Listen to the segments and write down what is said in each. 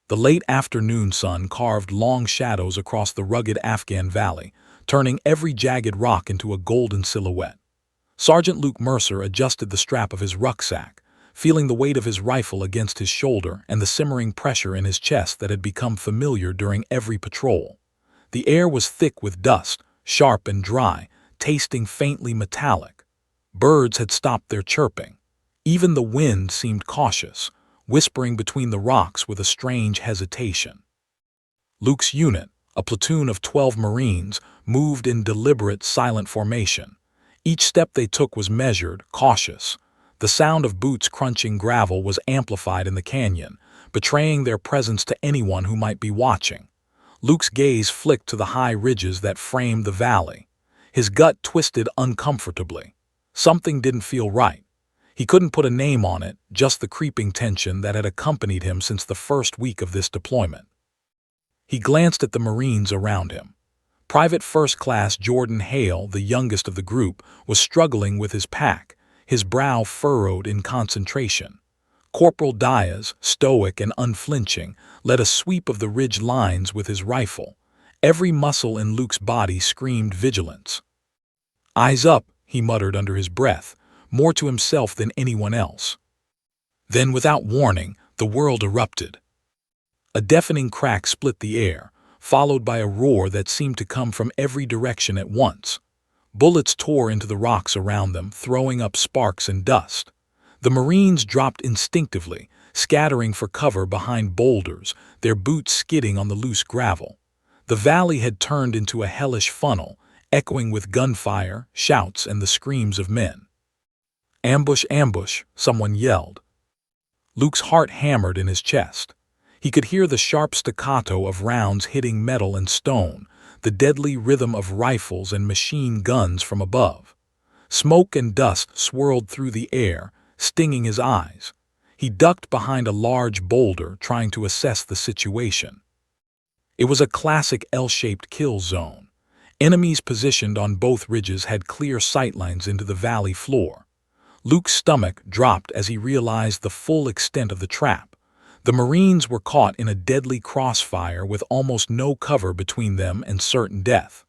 The late afternoon sun carved long shadows across the rugged Afghan valley, turning every jagged rock into a golden silhouette. Sergeant Luke Mercer adjusted the strap of his rucksack, feeling the weight of his rifle against his shoulder and the simmering pressure in his chest that had become familiar during every patrol. The air was thick with dust, sharp and dry, tasting faintly metallic. Birds had stopped their chirping. Even the wind seemed cautious, whispering between the rocks with a strange hesitation. Luke's unit, a platoon of 12 Marines, moved in deliberate, silent formation. Each step they took was measured, cautious. The sound of boots crunching gravel was amplified in the canyon, betraying their presence to anyone who might be watching. Luke's gaze flicked to the high ridges that framed the valley. His gut twisted uncomfortably. Something didn't feel right. He couldn't put a name on it, just the creeping tension that had accompanied him since the first week of this deployment. He glanced at the Marines around him. Private First Class Jordan Hale, the youngest of the group, was struggling with his pack, his brow furrowed in concentration. Corporal Diaz, stoic and unflinching, led a sweep of the ridge lines with his rifle. Every muscle in Luke's body screamed vigilance. "Eyes up," he muttered under his breath, more to himself than anyone else. Then, without warning, the world erupted. A deafening crack split the air, followed by a roar that seemed to come from every direction at once. Bullets tore into the rocks around them, throwing up sparks and dust. The Marines dropped instinctively, scattering for cover behind boulders, their boots skidding on the loose gravel. The valley had turned into a hellish funnel, echoing with gunfire, shouts, and the screams of men. "Ambush, ambush," someone yelled. Luke's heart hammered in his chest. He could hear the sharp staccato of rounds hitting metal and stone, the deadly rhythm of rifles and machine guns from above. Smoke and dust swirled through the air, stinging his eyes. He ducked behind a large boulder, trying to assess the situation. It was a classic L-shaped kill zone. Enemies positioned on both ridges had clear sightlines into the valley floor. Luke's stomach dropped as he realized the full extent of the trap. The Marines were caught in a deadly crossfire with almost no cover between them and certain death.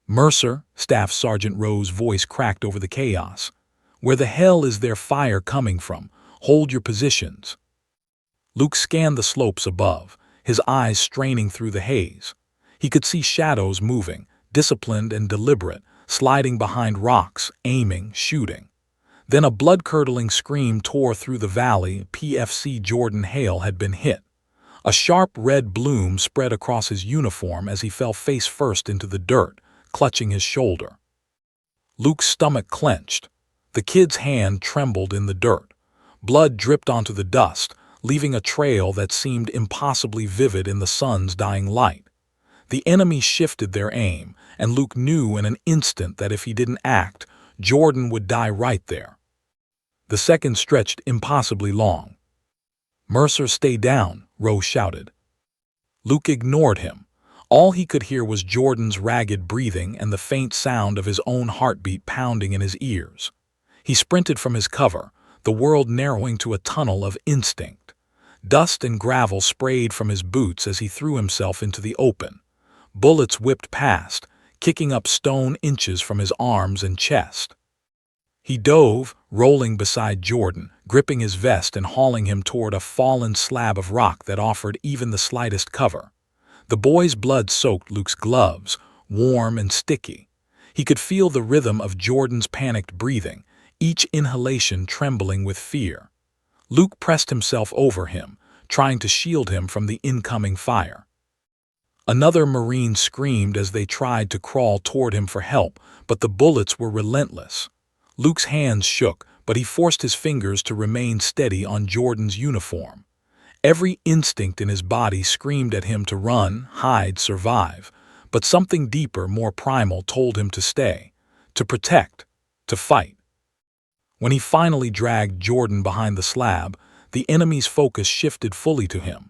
"Mercer," Staff Sergeant Rowe's voice cracked over the chaos. "Where the hell is their fire coming from? Hold your positions." Luke scanned the slopes above, his eyes straining through the haze. He could see shadows moving, disciplined and deliberate, sliding behind rocks, aiming, shooting. Then a blood-curdling scream tore through the valley. PFC Jordan Hale had been hit. A sharp red bloom spread across his uniform as he fell face first into the dirt, clutching his shoulder. Luke's stomach clenched. The kid's hand trembled in the dirt. Blood dripped onto the dust, leaving a trail that seemed impossibly vivid in the sun's dying light. The enemy shifted their aim, and Luke knew in an instant that if he didn't act, Jordan would die right there. The seconds stretched impossibly long. "Mercer, stay down," Rowe shouted. Luke ignored him. All he could hear was Jordan's ragged breathing and the faint sound of his own heartbeat pounding in his ears. He sprinted from his cover, the world narrowing to a tunnel of instinct. Dust and gravel sprayed from his boots as he threw himself into the open. Bullets whipped past, kicking up stone inches from his arms and chest. He dove, rolling beside Jordan, gripping his vest and hauling him toward a fallen slab of rock that offered even the slightest cover. The boy's blood soaked Luke's gloves, warm and sticky. He could feel the rhythm of Jordan's panicked breathing, each inhalation trembling with fear. Luke pressed himself over him, trying to shield him from the incoming fire. Another Marine screamed as they tried to crawl toward him for help, but the bullets were relentless. Luke's hands shook, but he forced his fingers to remain steady on Jordan's uniform. Every instinct in his body screamed at him to run, hide, survive, but something deeper, more primal, told him to stay, to protect, to fight. When he finally dragged Jordan behind the slab, the enemy's focus shifted fully to him.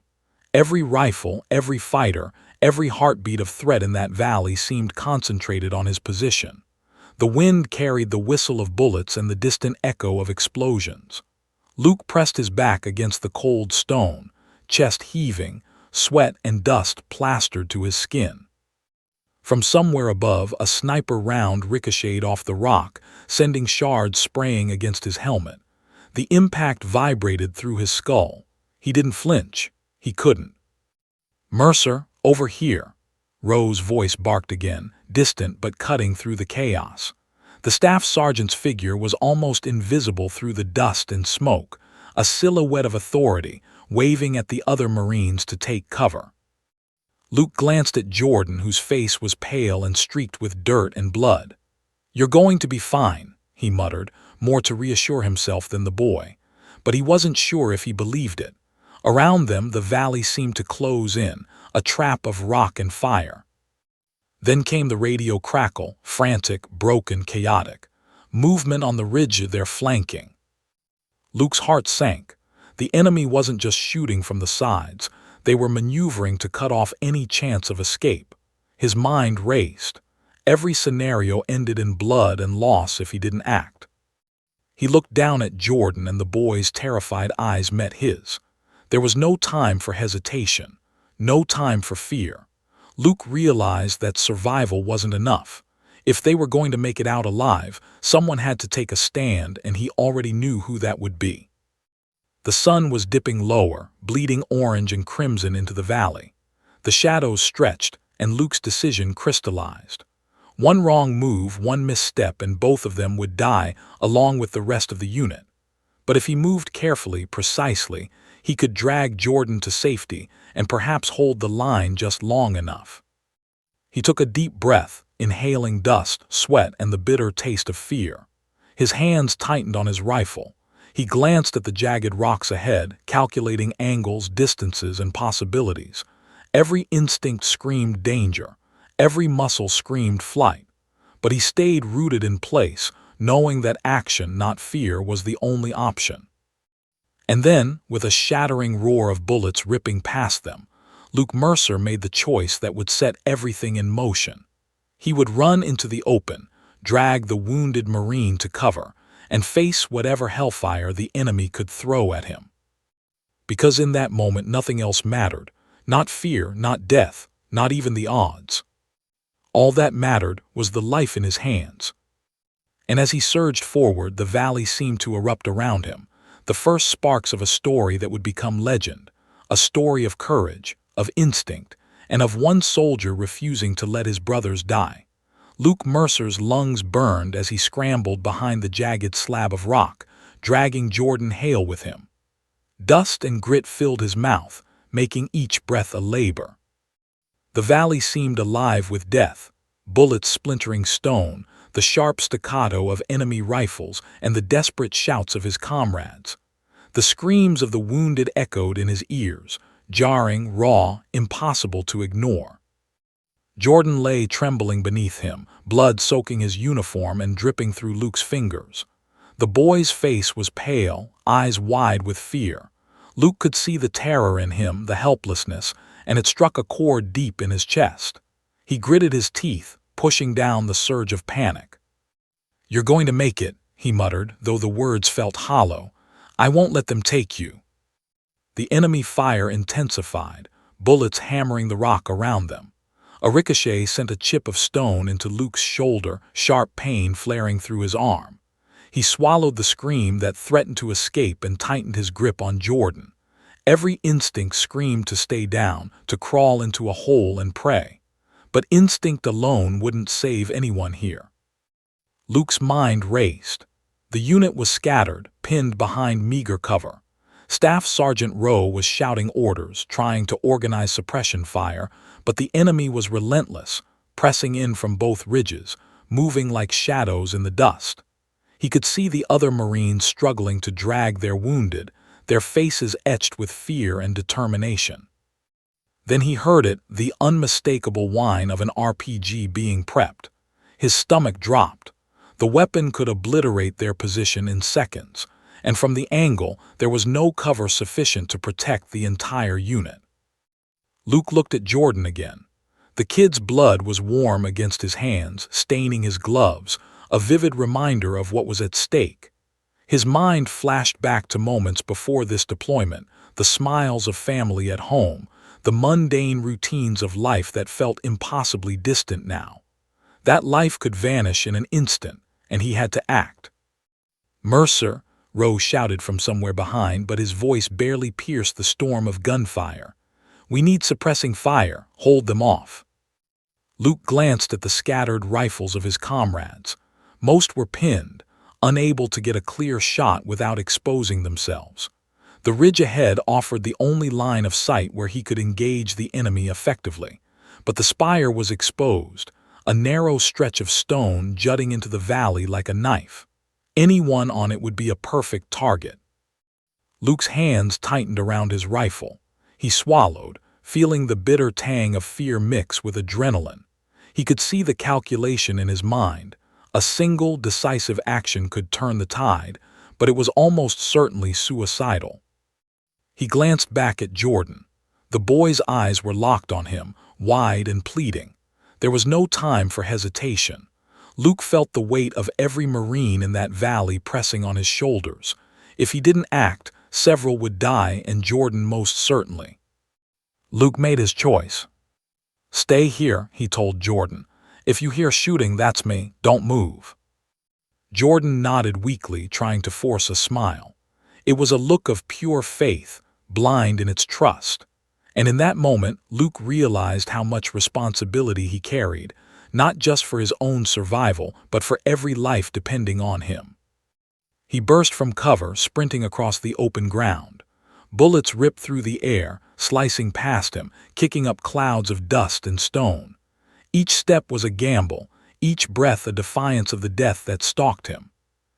Every rifle, every fighter, every heartbeat of threat in that valley seemed concentrated on his position. The wind carried the whistle of bullets and the distant echo of explosions. Luke pressed his back against the cold stone, chest heaving, sweat and dust plastered to his skin. From somewhere above, a sniper round ricocheted off the rock, sending shards spraying against his helmet. The impact vibrated through his skull. He didn't flinch. He couldn't. "Mercer, over here!" Rowe's voice barked again, distant but cutting through the chaos. The staff sergeant's figure was almost invisible through the dust and smoke, a silhouette of authority, waving at the other Marines to take cover. Luke glanced at Jordan, whose face was pale and streaked with dirt and blood. "You're going to be fine," he muttered, more to reassure himself than the boy. But he wasn't sure if he believed it. Around them, the valley seemed to close in, a trap of rock and fire. Then came the radio crackle, frantic, broken, chaotic. Movement on the ridge they're flanking. Luke's heart sank. The enemy wasn't just shooting from the sides. They were maneuvering to cut off any chance of escape. His mind raced. Every scenario ended in blood and loss if he didn't act. He looked down at Jordan, and the boy's terrified eyes met his. There was no time for hesitation, no time for fear. Luke realized that survival wasn't enough. If they were going to make it out alive, someone had to take a stand, and he already knew who that would be. The sun was dipping lower, bleeding orange and crimson into the valley. The shadows stretched, and Luke's decision crystallized. One wrong move, one misstep, and both of them would die along with the rest of the unit. But if he moved carefully, precisely, he could drag Jordan to safety and perhaps hold the line just long enough. He took a deep breath, inhaling dust, sweat, and the bitter taste of fear. His hands tightened on his rifle. He glanced at the jagged rocks ahead, calculating angles, distances, and possibilities. Every instinct screamed danger. Every muscle screamed flight. But he stayed rooted in place, knowing that action, not fear, was the only option. And then, with a shattering roar of bullets ripping past them, Luke Mercer made the choice that would set everything in motion. He would run into the open, drag the wounded Marine to cover, and face whatever hellfire the enemy could throw at him. Because in that moment nothing else mattered, not fear, not death, not even the odds. All that mattered was the life in his hands. And as he surged forward, the valley seemed to erupt around him, the first sparks of a story that would become legend, a story of courage, of instinct, and of one soldier refusing to let his brothers die. Luke Mercer's lungs burned as he scrambled behind the jagged slab of rock, dragging Jordan Hale with him. Dust and grit filled his mouth, making each breath a labor. The valley seemed alive with death, bullets splintering stone, the sharp staccato of enemy rifles, and the desperate shouts of his comrades. The screams of the wounded echoed in his ears, jarring, raw, impossible to ignore. Jordan lay trembling beneath him, blood soaking his uniform and dripping through Luke's fingers. The boy's face was pale, eyes wide with fear. Luke could see the terror in him, the helplessness, and it struck a chord deep in his chest. He gritted his teeth, pushing down the surge of panic. "You're going to make it," he muttered, though the words felt hollow. "I won't let them take you." The enemy fire intensified, bullets hammering the rock around them. A ricochet sent a chip of stone into Luke's shoulder, sharp pain flaring through his arm. He swallowed the scream that threatened to escape and tightened his grip on Jordan. Every instinct screamed to stay down, to crawl into a hole and pray. But instinct alone wouldn't save anyone here. Luke's mind raced. The unit was scattered, pinned behind meager cover. Staff Sergeant Rowe was shouting orders, trying to organize suppression fire, but the enemy was relentless, pressing in from both ridges, moving like shadows in the dust. He could see the other Marines struggling to drag their wounded, their faces etched with fear and determination. Then he heard it, the unmistakable whine of an RPG being prepped. His stomach dropped. The weapon could obliterate their position in seconds, and from the angle there was no cover sufficient to protect the entire unit. Luke looked at Jordan again. The kid's blood was warm against his hands, staining his gloves, a vivid reminder of what was at stake. His mind flashed back to moments before this deployment, the smiles of family at home, the mundane routines of life that felt impossibly distant now. That life could vanish in an instant, and he had to act. "Mercer!" Rose shouted from somewhere behind, but his voice barely pierced the storm of gunfire. "We need suppressing fire. Hold them off." Luke glanced at the scattered rifles of his comrades. Most were pinned, unable to get a clear shot without exposing themselves. The ridge ahead offered the only line of sight where he could engage the enemy effectively. But the spire was exposed, a narrow stretch of stone jutting into the valley like a knife. Anyone on it would be a perfect target. Luke's hands tightened around his rifle. He swallowed, feeling the bitter tang of fear mix with adrenaline. He could see the calculation in his mind. A single, decisive action could turn the tide, but it was almost certainly suicidal. He glanced back at Jordan. The boy's eyes were locked on him, wide and pleading. There was no time for hesitation. Luke felt the weight of every Marine in that valley pressing on his shoulders. If he didn't act, several would die, and Jordan most certainly. Luke made his choice. "Stay here," he told Jordan. "If you hear shooting, that's me. Don't move." Jordan nodded weakly, trying to force a smile. It was a look of pure faith, blind in its trust. And in that moment, Luke realized how much responsibility he carried, not just for his own survival, but for every life depending on him. He burst from cover, sprinting across the open ground. Bullets ripped through the air, slicing past him, kicking up clouds of dust and stone. Each step was a gamble, each breath a defiance of the death that stalked him.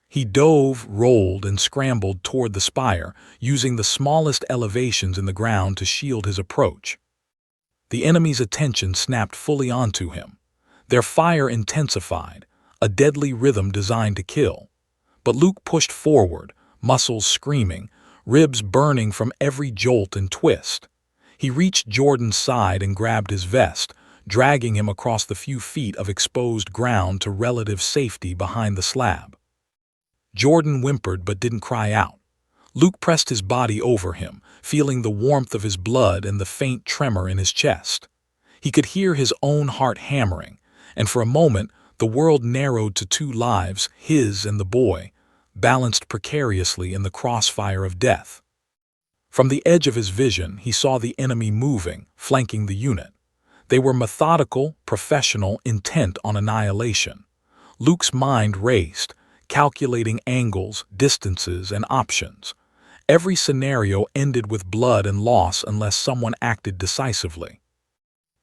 He dove, rolled, and scrambled toward the spire, using the smallest elevations in the ground to shield his approach. The enemy's attention snapped fully onto him. Their fire intensified, a deadly rhythm designed to kill. But Luke pushed forward, muscles screaming, ribs burning from every jolt and twist. He reached Jordan's side and grabbed his vest, dragging him across the few feet of exposed ground to relative safety behind the slab. Jordan whimpered but didn't cry out. Luke pressed his body over him, feeling the warmth of his blood and the faint tremor in his chest. He could hear his own heart hammering, and for a moment the world narrowed to two lives, his and the boy, balanced precariously in the crossfire of death. From the edge of his vision, he saw the enemy moving, flanking the unit. They were methodical, professional, intent on annihilation. Luke's mind raced, calculating angles, distances, and options. Every scenario ended with blood and loss unless someone acted decisively.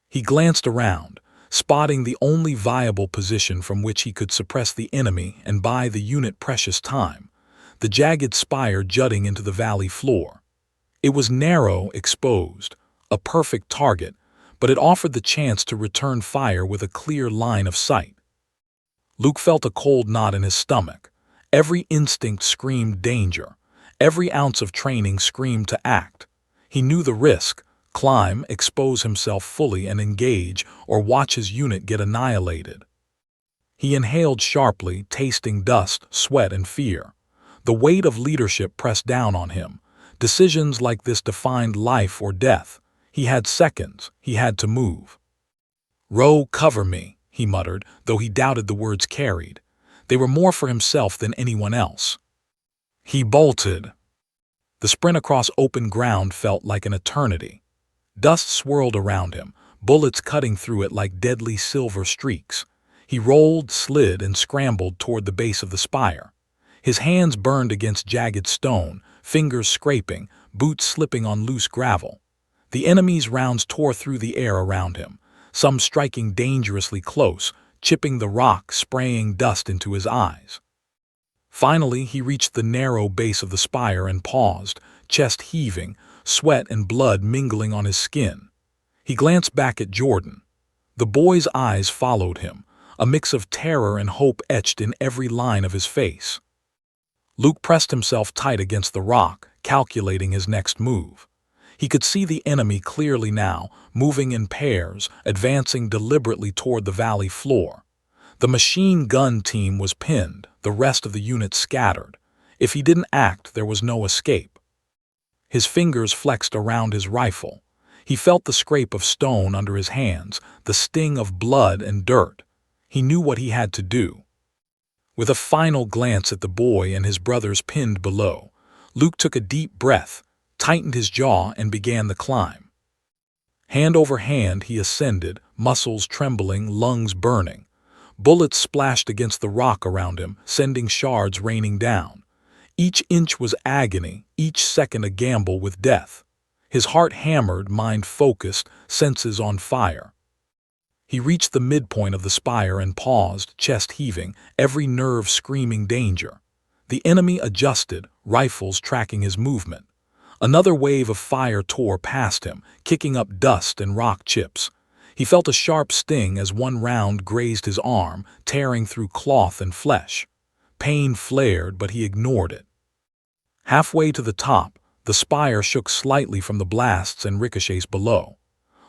He glanced around, spotting the only viable position from which he could suppress the enemy and buy the unit precious time, the jagged spire jutting into the valley floor. It was narrow, exposed, a perfect target, but it offered the chance to return fire with a clear line of sight. Luke felt a cold knot in his stomach. Every instinct screamed danger. Every ounce of training screamed to act. He knew the risk: climb, expose himself fully and engage, or watch his unit get annihilated. He inhaled sharply, tasting dust, sweat, and fear. The weight of leadership pressed down on him. Decisions like this defined life or death. He had seconds. He had to move. "Row, cover me," he muttered, though he doubted the words carried. They were more for himself than anyone else. He bolted. The sprint across open ground felt like an eternity. Dust swirled around him, bullets cutting through it like deadly silver streaks. He rolled, slid, and scrambled toward the base of the spire. His hands burned against jagged stone, fingers scraping, boots slipping on loose gravel. The enemy's rounds tore through the air around him, some striking dangerously close, chipping the rock, spraying dust into his eyes. Finally, he reached the narrow base of the spire and paused, chest heaving, sweat and blood mingling on his skin. He glanced back at Jordan. The boy's eyes followed him, a mix of terror and hope etched in every line of his face. Luke pressed himself tight against the rock, calculating his next move. He could see the enemy clearly now, moving in pairs, advancing deliberately toward the valley floor. The machine gun team was pinned, the rest of the unit scattered. If he didn't act, there was no escape. His fingers flexed around his rifle. He felt the scrape of stone under his hands, the sting of blood and dirt. He knew what he had to do. With a final glance at the boy and his brothers pinned below, Luke took a deep breath, tightened his jaw, and began the climb. Hand over hand he ascended, muscles trembling, lungs burning. Bullets splashed against the rock around him, sending shards raining down. Each inch was agony, each second a gamble with death. His heart hammered, mind focused, senses on fire. He reached the midpoint of the spire and paused, chest heaving, every nerve screaming danger. The enemy adjusted, rifles tracking his movement. Another wave of fire tore past him, kicking up dust and rock chips. He felt a sharp sting as one round grazed his arm, tearing through cloth and flesh. Pain flared, but he ignored it. Halfway to the top, the spire shook slightly from the blasts and ricochets below.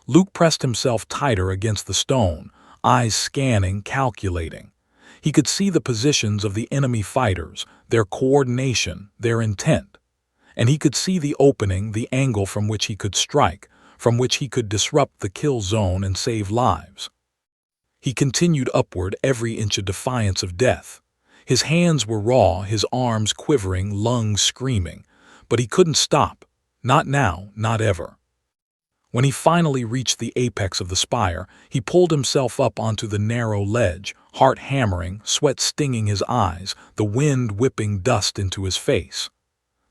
Luke pressed himself tighter against the stone, eyes scanning, calculating. He could see the positions of the enemy fighters, their coordination, their intent. And he could see the opening, the angle from which he could strike, from which he could disrupt the kill zone and save lives. He continued upward, every inch a defiance of death. His hands were raw, his arms quivering, lungs screaming. But he couldn't stop. Not now, not ever. When he finally reached the apex of the spire, he pulled himself up onto the narrow ledge, heart hammering, sweat stinging his eyes, the wind whipping dust into his face.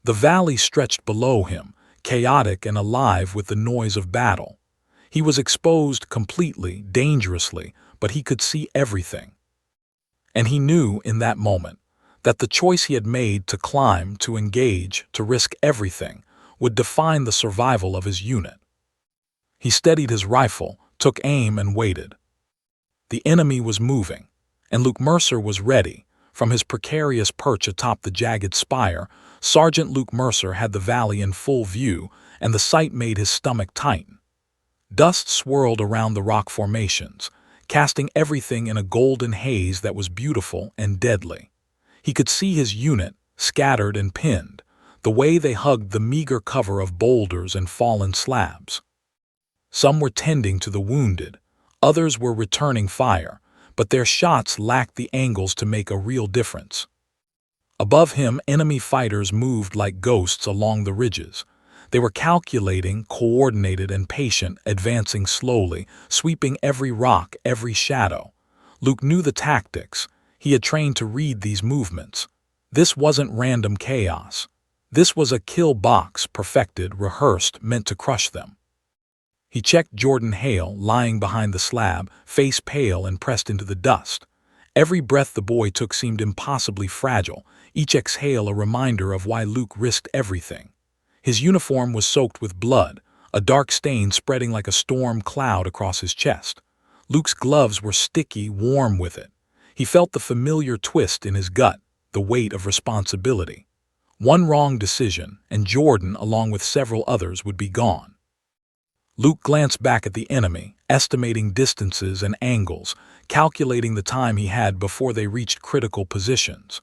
The valley stretched below him, chaotic and alive with the noise of battle. He was exposed completely, dangerously, but he could see everything. And he knew in that moment that the choice he had made to climb, to engage, to risk everything, would define the survival of his unit. He steadied his rifle, took aim, and waited. The enemy was moving, and Luke Mercer was ready. From his precarious perch atop the jagged spire, Sergeant Luke Mercer had the valley in full view, and the sight made his stomach tighten. Dust swirled around the rock formations, casting everything in a golden haze that was beautiful and deadly. He could see his unit, scattered and pinned, the way they hugged the meager cover of boulders and fallen slabs. Some were tending to the wounded, others were returning fire, but their shots lacked the angles to make a real difference. Above him, enemy fighters moved like ghosts along the ridges. They were calculating, coordinated, and patient, advancing slowly, sweeping every rock, every shadow. Luke knew the tactics. He had trained to read these movements. This wasn't random chaos. This was a kill box, perfected, rehearsed, meant to crush them. He checked Jordan Hale, lying behind the slab, face pale and pressed into the dust. Every breath the boy took seemed impossibly fragile, each exhale a reminder of why Luke risked everything. His uniform was soaked with blood, a dark stain spreading like a storm cloud across his chest. Luke's gloves were sticky, warm with it. He felt the familiar twist in his gut, the weight of responsibility. One wrong decision, and Jordan, along with several others, would be gone. Luke glanced back at the enemy, estimating distances and angles, calculating the time he had before they reached critical positions.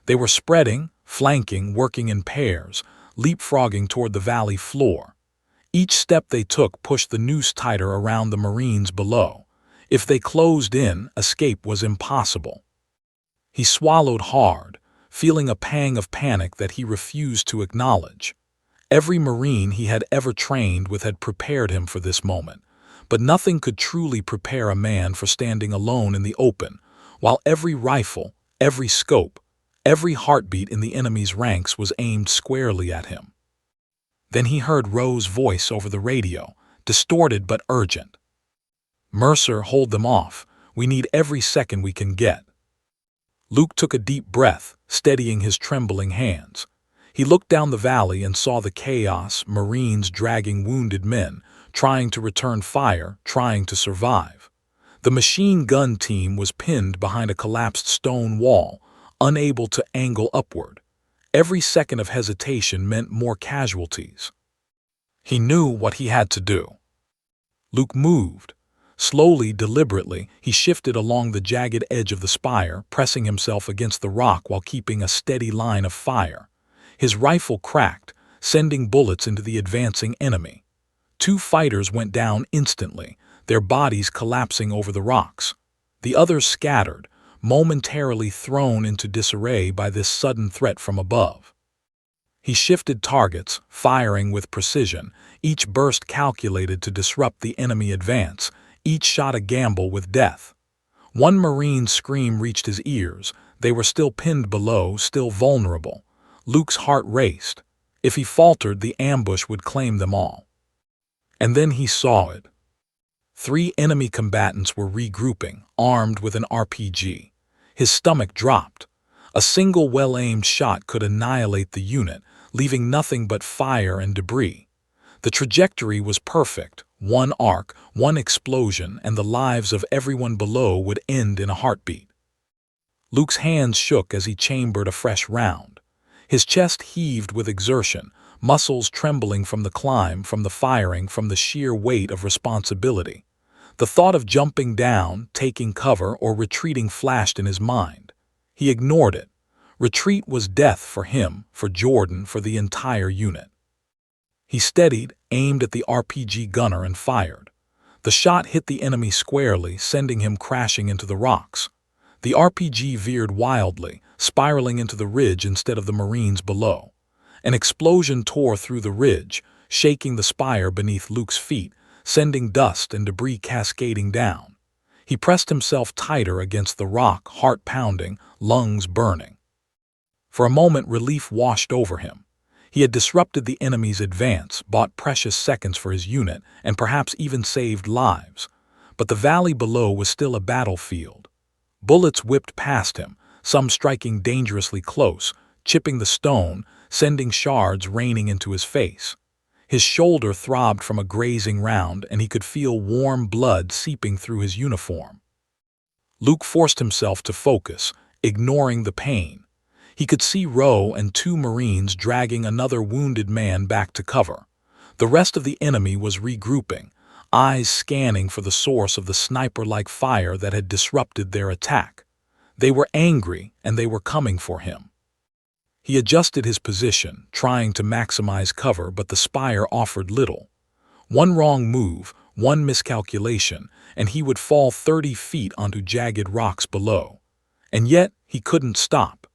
They were spreading, flanking, working in pairs, leapfrogging toward the valley floor. Each step they took pushed the noose tighter around the Marines below. If they closed in, escape was impossible. He swallowed hard, feeling a pang of panic that he refused to acknowledge. Every Marine he had ever trained with had prepared him for this moment, but nothing could truly prepare a man for standing alone in the open, while every rifle, every scope, every heartbeat in the enemy's ranks was aimed squarely at him. Then he heard Rowe's voice over the radio, distorted but urgent. "Mercer, hold them off. We need every second we can get." Luke took a deep breath, steadying his trembling hands. He looked down the valley and saw the chaos, Marines dragging wounded men, trying to return fire, trying to survive. The machine gun team was pinned behind a collapsed stone wall, unable to angle upward. Every second of hesitation meant more casualties. He knew what he had to do. Luke moved. Slowly, deliberately, he shifted along the jagged edge of the spire, pressing himself against the rock while keeping a steady line of fire. His rifle cracked, sending bullets into the advancing enemy. Two fighters went down instantly, their bodies collapsing over the rocks. The others scattered, momentarily thrown into disarray by this sudden threat from above. He shifted targets, firing with precision, each burst calculated to disrupt the enemy advance, each shot a gamble with death. One Marine's scream reached his ears. They were still pinned below, still vulnerable. Luke's heart raced. If he faltered, the ambush would claim them all. And then he saw it. 3 enemy combatants were regrouping, armed with an RPG. His stomach dropped. A single well-aimed shot could annihilate the unit, leaving nothing but fire and debris. The trajectory was perfect. One arc, one explosion, and the lives of everyone below would end in a heartbeat. Luke's hands shook as he chambered a fresh round. His chest heaved with exertion, muscles trembling from the climb, from the firing, from the sheer weight of responsibility. The thought of jumping down, taking cover, or retreating flashed in his mind. He ignored it. Retreat was death for him, for Jordan, for the entire unit. He steadied, aimed at the RPG gunner, and fired. The shot hit the enemy squarely, sending him crashing into the rocks. The RPG veered wildly, spiraling into the ridge instead of the Marines below. An explosion tore through the ridge, shaking the spire beneath Luke's feet, sending dust and debris cascading down. He pressed himself tighter against the rock, heart pounding, lungs burning. For a moment, relief washed over him. He had disrupted the enemy's advance, bought precious seconds for his unit, and perhaps even saved lives. But the valley below was still a battlefield. Bullets whipped past him, some striking dangerously close, chipping the stone, sending shards raining into his face. His shoulder throbbed from a grazing round, and he could feel warm blood seeping through his uniform. Luke forced himself to focus, ignoring the pain. He could see Rowe and 2 Marines dragging another wounded man back to cover. The rest of the enemy was regrouping, eyes scanning for the source of the sniper-like fire that had disrupted their attack. They were angry, and they were coming for him. He adjusted his position, trying to maximize cover, but the spire offered little. One wrong move, one miscalculation, and he would fall 30 feet onto jagged rocks below. And yet, he couldn't stop.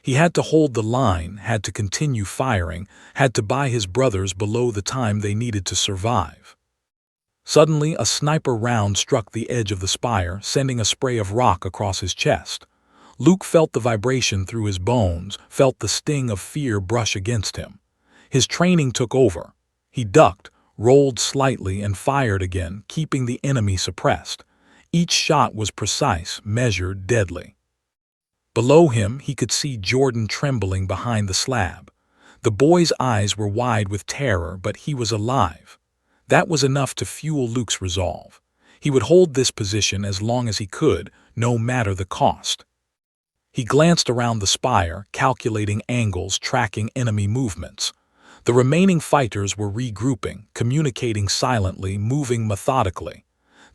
He had to hold the line, had to continue firing, had to buy his brothers below the time they needed to survive. Suddenly, a sniper round struck the edge of the spire, sending a spray of rock across his chest. Luke felt the vibration through his bones, felt the sting of fear brush against him. His training took over. He ducked, rolled slightly, and fired again, keeping the enemy suppressed. Each shot was precise, measured, deadly. Below him, he could see Jordan trembling behind the slab. The boy's eyes were wide with terror, but he was alive. That was enough to fuel Luke's resolve. He would hold this position as long as he could, no matter the cost. He glanced around the spire, calculating angles, tracking enemy movements. The remaining fighters were regrouping, communicating silently, moving methodically.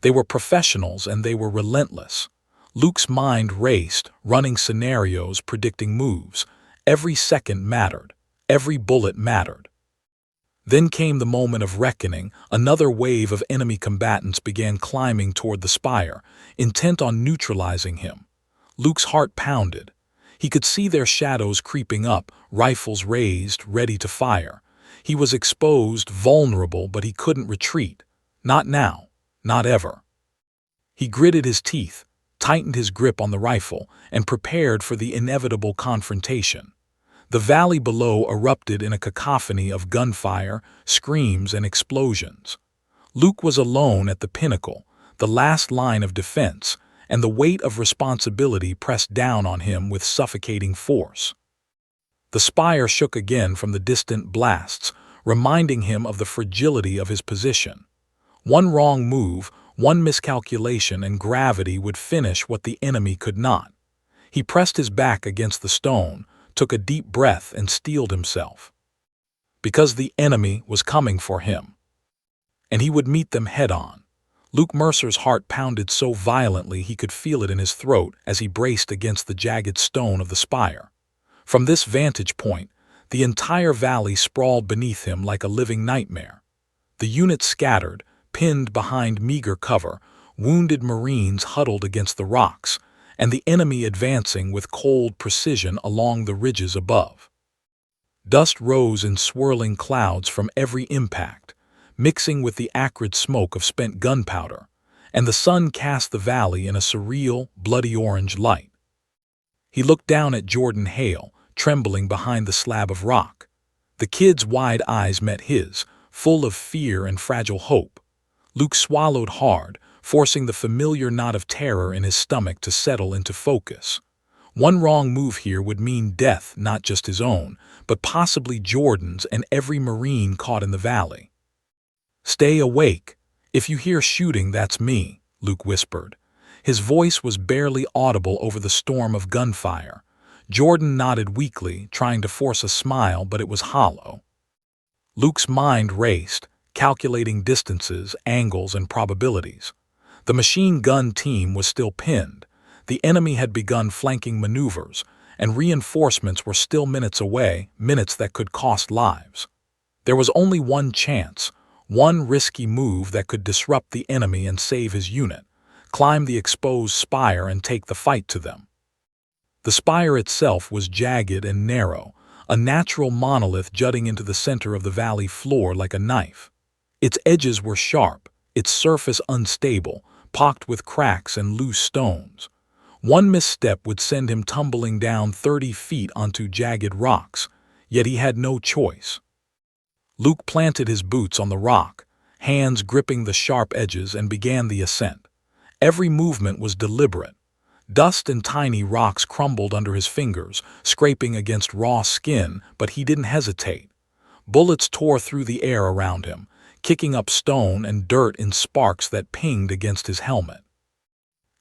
They were professionals, and they were relentless. Luke's mind raced, running scenarios, predicting moves. Every second mattered. Every bullet mattered. Then came the moment of reckoning. Another wave of enemy combatants began climbing toward the spire, intent on neutralizing him. Luke's heart pounded. He could see their shadows creeping up, rifles raised, ready to fire. He was exposed, vulnerable, but he couldn't retreat. Not now. Not ever. He gritted his teeth, tightened his grip on the rifle, and prepared for the inevitable confrontation. The valley below erupted in a cacophony of gunfire, screams, and explosions. Luke was alone at the pinnacle, the last line of defense, and the weight of responsibility pressed down on him with suffocating force. The spire shook again from the distant blasts, reminding him of the fragility of his position. One wrong move, one miscalculation, and gravity would finish what the enemy could not. He pressed his back against the stone, took a deep breath, and steeled himself. Because the enemy was coming for him. And he would meet them head-on. Luke Mercer's heart pounded so violently he could feel it in his throat as he braced against the jagged stone of the spire. From this vantage point, The entire valley sprawled beneath him like a living nightmare. The unit scattered, pinned behind meager cover, wounded Marines huddled against the rocks, and the enemy advancing with cold precision along the ridges above. Dust rose in swirling clouds from every impact, mixing with the acrid smoke of spent gunpowder, and the sun cast the valley in a surreal, bloody orange light. He looked down at Jordan Hale, trembling behind the slab of rock. The kid's wide eyes met his, full of fear and fragile hope. Luke swallowed hard, forcing the familiar knot of terror in his stomach to settle into focus. One wrong move here would mean death, not just his own, but possibly Jordan's and every Marine caught in the valley. "Stay awake. If you hear shooting, that's me," Luke whispered. His voice was barely audible over the storm of gunfire. Jordan nodded weakly, trying to force a smile, but it was hollow. Luke's mind raced, calculating distances, angles, and probabilities. The machine gun team was still pinned. The enemy had begun flanking maneuvers, and reinforcements were still minutes away, minutes that could cost lives. There was only one chance, one risky move that could disrupt the enemy and save his unit: climb the exposed spire and take the fight to them. The spire itself was jagged and narrow, a natural monolith jutting into the center of the valley floor like a knife. Its edges were sharp, its surface unstable, pocked with cracks and loose stones. One misstep would send him tumbling down 30 feet onto jagged rocks, yet he had no choice. Luke planted his boots on the rock, hands gripping the sharp edges, and began the ascent. Every movement was deliberate. Dust and tiny rocks crumbled under his fingers, scraping against raw skin, but he didn't hesitate. Bullets tore through the air around him, kicking up stone and dirt in sparks that pinged against his helmet.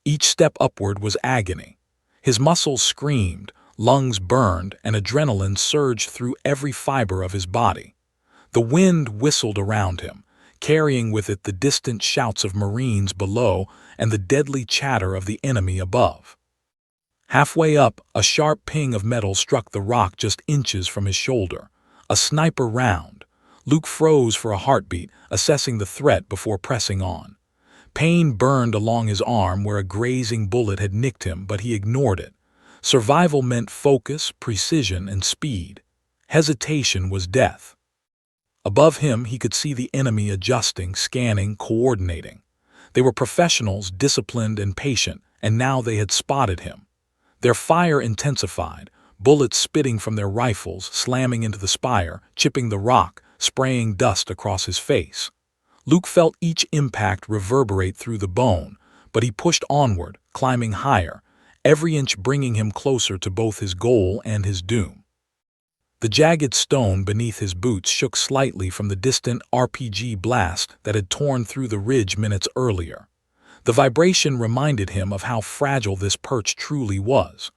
Each step upward was agony. His muscles screamed, lungs burned, and adrenaline surged through every fiber of his body. The wind whistled around him, carrying with it the distant shouts of Marines below and the deadly chatter of the enemy above. Halfway up, a sharp ping of metal struck the rock just inches from his shoulder. A sniper round. Luke froze for a heartbeat, assessing the threat before pressing on. Pain burned along his arm where a grazing bullet had nicked him, but he ignored it. Survival meant focus, precision, and speed. Hesitation was death. Above him, he could see the enemy adjusting, scanning, coordinating. They were professionals, disciplined and patient, and now they had spotted him. Their fire intensified, bullets spitting from their rifles, slamming into the spire, chipping the rock, spraying dust across his face. Luke felt each impact reverberate through the bone, but he pushed onward, climbing higher, every inch bringing him closer to both his goal and his doom. The jagged stone beneath his boots shook slightly from the distant RPG blast that had torn through the ridge minutes earlier. The vibration reminded him of how fragile this perch truly was.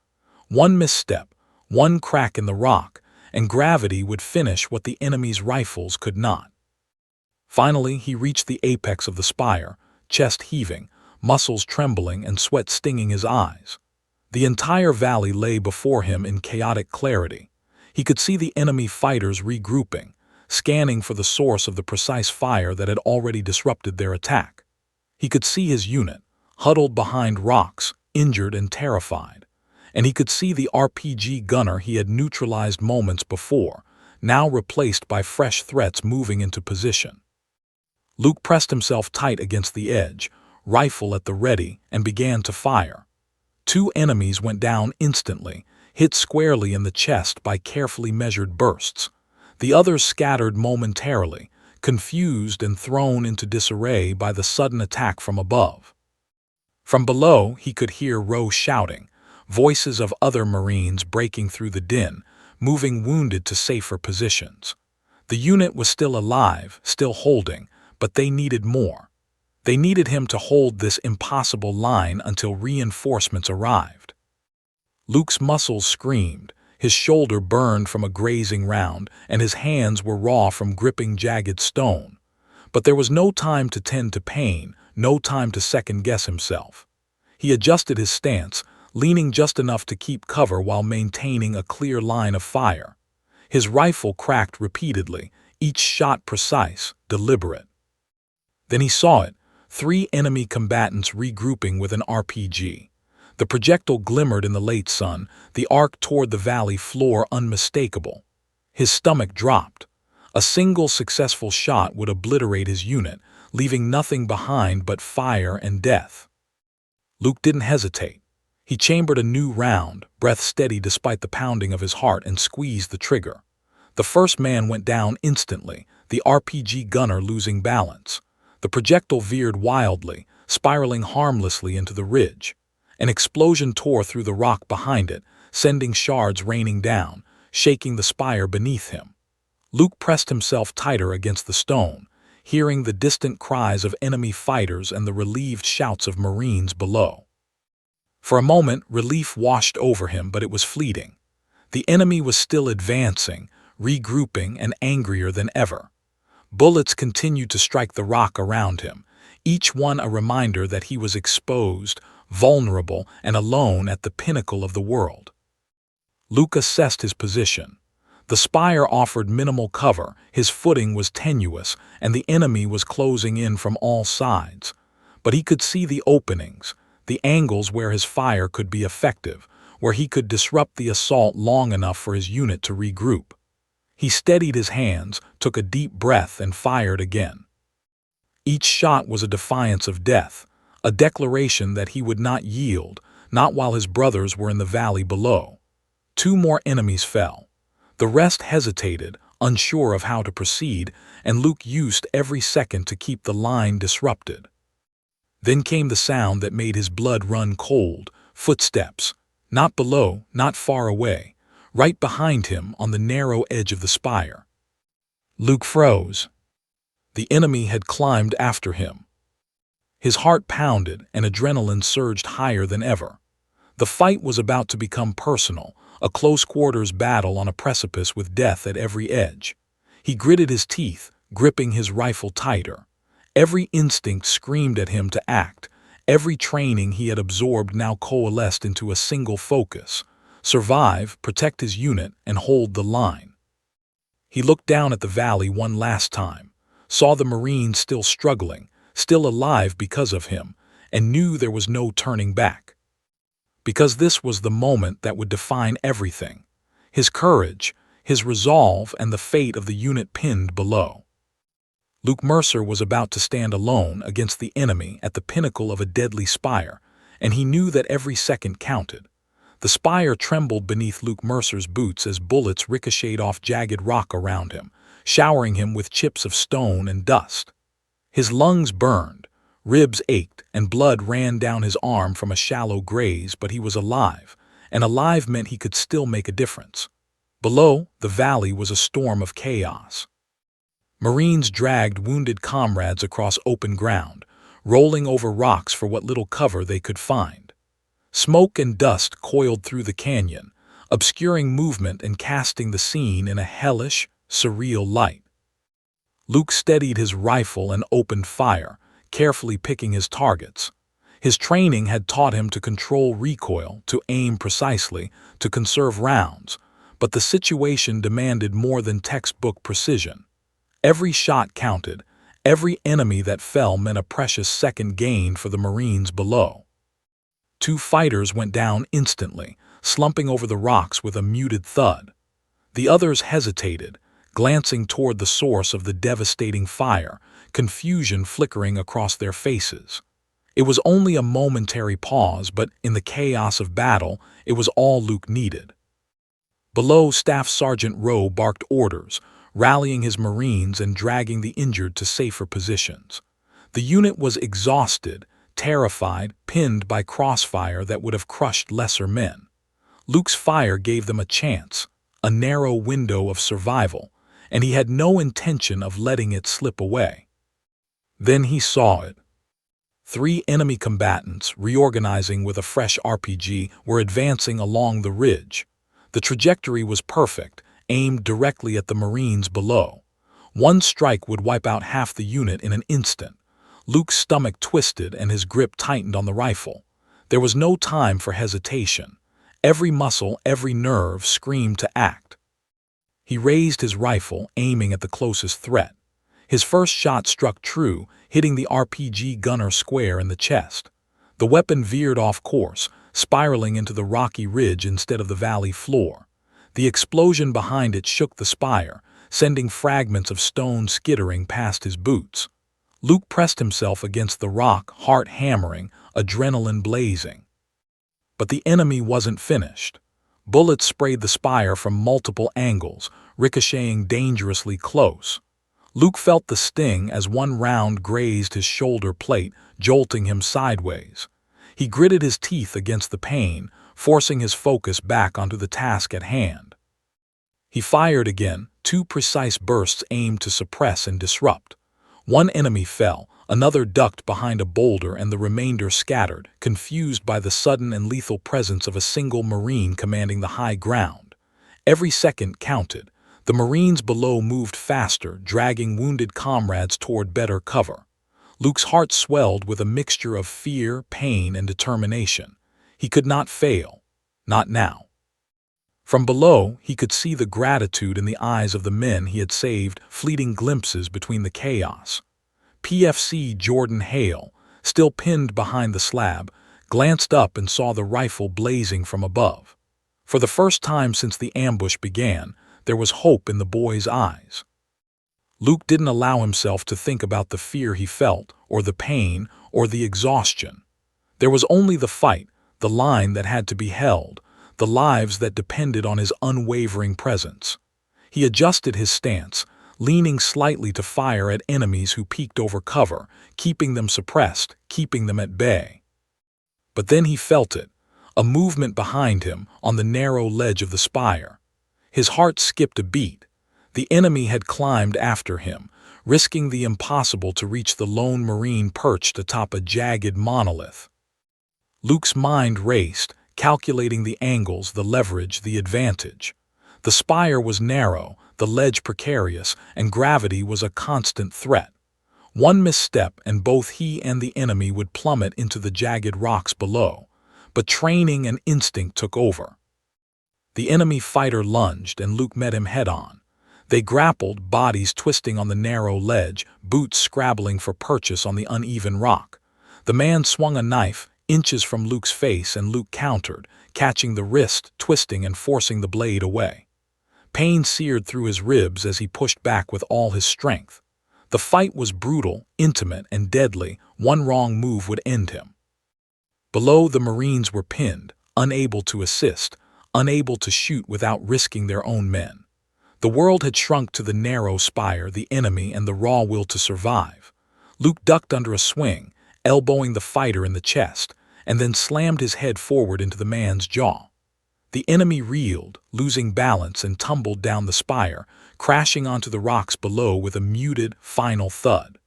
One misstep, one crack in the rock, and gravity would finish what the enemy's rifles could not. Finally, he reached the apex of the spire, chest heaving, muscles trembling, and sweat stinging his eyes. The entire valley lay before him in chaotic clarity. He could see the enemy fighters regrouping, scanning for the source of the precise fire that had already disrupted their attack. He could see his unit, huddled behind rocks, injured and terrified. And he could see the RPG gunner he had neutralized moments before, now replaced by fresh threats moving into position. Luke pressed himself tight against the edge, rifle at the ready, and began to fire. 2 enemies went down instantly, hit squarely in the chest by carefully measured bursts. The others scattered momentarily, confused and thrown into disarray by the sudden attack from above. From below, he could hear Rowe shouting, voices of other Marines breaking through the din, moving wounded to safer positions. The unit was still alive, still holding, but they needed more. They needed him to hold this impossible line until reinforcements arrived. Luke's muscles screamed, his shoulder burned from a grazing round, and his hands were raw from gripping jagged stone. But there was no time to tend to pain, no time to second-guess himself. He adjusted his stance, leaning just enough to keep cover while maintaining a clear line of fire. His rifle cracked repeatedly, each shot precise, deliberate. Then he saw it, 3 enemy combatants regrouping with an RPG. The projectile glimmered in the late sun, the arc toward the valley floor unmistakable. His stomach dropped. A single successful shot would obliterate his unit, leaving nothing behind but fire and death. Luke didn't hesitate. He chambered a new round, breath steady despite the pounding of his heart, and squeezed the trigger. The first man went down instantly, the RPG gunner losing balance. The projectile veered wildly, spiraling harmlessly into the ridge. An explosion tore through the rock behind it, sending shards raining down, shaking the spire beneath him. Luke pressed himself tighter against the stone, hearing the distant cries of enemy fighters and the relieved shouts of Marines below. For a moment, relief washed over him, but it was fleeting. The enemy was still advancing, regrouping, and angrier than ever. Bullets continued to strike the rock around him, each one a reminder that he was exposed, vulnerable, and alone at the pinnacle of the world. Luke assessed his position. The spire offered minimal cover, his footing was tenuous, and the enemy was closing in from all sides. But he could see the openings, the angles where his fire could be effective, where he could disrupt the assault long enough for his unit to regroup. He steadied his hands, took a deep breath, and fired again. Each shot was a defiance of death, a declaration that he would not yield, not while his brothers were in the valley below. 2 more enemies fell. The rest hesitated, unsure of how to proceed, and Luke used every second to keep the line disrupted. Then came the sound that made his blood run cold, footsteps. Not below, not far away, right behind him on the narrow edge of the spire. Luke froze. The enemy had climbed after him. His heart pounded and adrenaline surged higher than ever. The fight was about to become personal, a close-quarters battle on a precipice with death at every edge. He gritted his teeth, gripping his rifle tighter. Every instinct screamed at him to act. Every training he had absorbed now coalesced into a single focus: survive, protect his unit, and hold the line. He looked down at the valley one last time, saw the Marines still struggling, still alive because of him, and knew there was no turning back. Because this was the moment that would define everything: his courage, his resolve, and the fate of the unit pinned below. Luke Mercer was about to stand alone against the enemy at the pinnacle of a deadly spire, and he knew that every second counted. The spire trembled beneath Luke Mercer's boots as bullets ricocheted off jagged rock around him, showering him with chips of stone and dust. His lungs burned, ribs ached, and blood ran down his arm from a shallow graze, but he was alive, and alive meant he could still make a difference. Below, the valley was a storm of chaos. Marines dragged wounded comrades across open ground, rolling over rocks for what little cover they could find. Smoke and dust coiled through the canyon, obscuring movement and casting the scene in a hellish, surreal light. Luke steadied his rifle and opened fire, carefully picking his targets. His training had taught him to control recoil, to aim precisely, to conserve rounds, but the situation demanded more than textbook precision. Every shot counted. Every enemy that fell meant a precious second gained for the Marines below. 2 fighters went down instantly, slumping over the rocks with a muted thud. The others hesitated, glancing toward the source of the devastating fire, confusion flickering across their faces. It was only a momentary pause, but in the chaos of battle, it was all Luke needed. Below, Staff Sergeant Rowe barked orders, rallying his Marines and dragging the injured to safer positions. The unit was exhausted, terrified, pinned by crossfire that would have crushed lesser men. Luke's fire gave them a chance, a narrow window of survival, and he had no intention of letting it slip away. Then he saw it. 3 enemy combatants, reorganizing with a fresh RPG, were advancing along the ridge. The trajectory was perfect, aimed directly at the Marines below. One strike would wipe out half the unit in an instant. Luke's stomach twisted and his grip tightened on the rifle. There was no time for hesitation. Every muscle, every nerve screamed to act. He raised his rifle, aiming at the closest threat. His first shot struck true, hitting the RPG gunner square in the chest. The weapon veered off course, spiraling into the rocky ridge instead of the valley floor. The explosion behind it shook the spire, sending fragments of stone skittering past his boots. Luke pressed himself against the rock, heart hammering, adrenaline blazing. But the enemy wasn't finished. Bullets sprayed the spire from multiple angles, ricocheting dangerously close. Luke felt the sting as one round grazed his shoulder plate, jolting him sideways. He gritted his teeth against the pain, forcing his focus back onto the task at hand. He fired again, 2 precise bursts aimed to suppress and disrupt. One enemy fell, another ducked behind a boulder, and the remainder scattered, confused by the sudden and lethal presence of a single Marine commanding the high ground. Every second counted. The Marines below moved faster, dragging wounded comrades toward better cover. Luke's heart swelled with a mixture of fear, pain, and determination. He could not fail. Not now. From below, he could see the gratitude in the eyes of the men he had saved, fleeting glimpses between the chaos. PFC Jordan Hale, still pinned behind the slab, glanced up and saw the rifle blazing from above. For the first time since the ambush began, there was hope in the boy's eyes. Luke didn't allow himself to think about the fear he felt, or the pain, or the exhaustion. There was only the fight, the line that had to be held, the lives that depended on his unwavering presence. He adjusted his stance, leaning slightly to fire at enemies who peeked over cover, keeping them suppressed, keeping them at bay. But then he felt it, a movement behind him on the narrow ledge of the spire. His heart skipped a beat. The enemy had climbed after him, risking the impossible to reach the lone Marine perched atop a jagged monolith. Luke's mind raced, calculating the angles, the leverage, the advantage. The spire was narrow, the ledge precarious, and gravity was a constant threat. One misstep and both he and the enemy would plummet into the jagged rocks below. But training and instinct took over. The enemy fighter lunged, and Luke met him head-on. They grappled, bodies twisting on the narrow ledge, boots scrabbling for purchase on the uneven rock. The man swung a knife, inches from Luke's face, and Luke countered, catching the wrist, twisting and forcing the blade away. Pain seared through his ribs as he pushed back with all his strength. The fight was brutal, intimate, and deadly. One wrong move would end him. Below, the Marines were pinned, unable to assist, unable to shoot without risking their own men. The world had shrunk to the narrow spire, the enemy, and the raw will to survive. Luke ducked under a swing, elbowing the fighter in the chest, and then slammed his head forward into the man's jaw. The enemy reeled, losing balance, and tumbled down the spire, crashing onto the rocks below with a muted, final thud.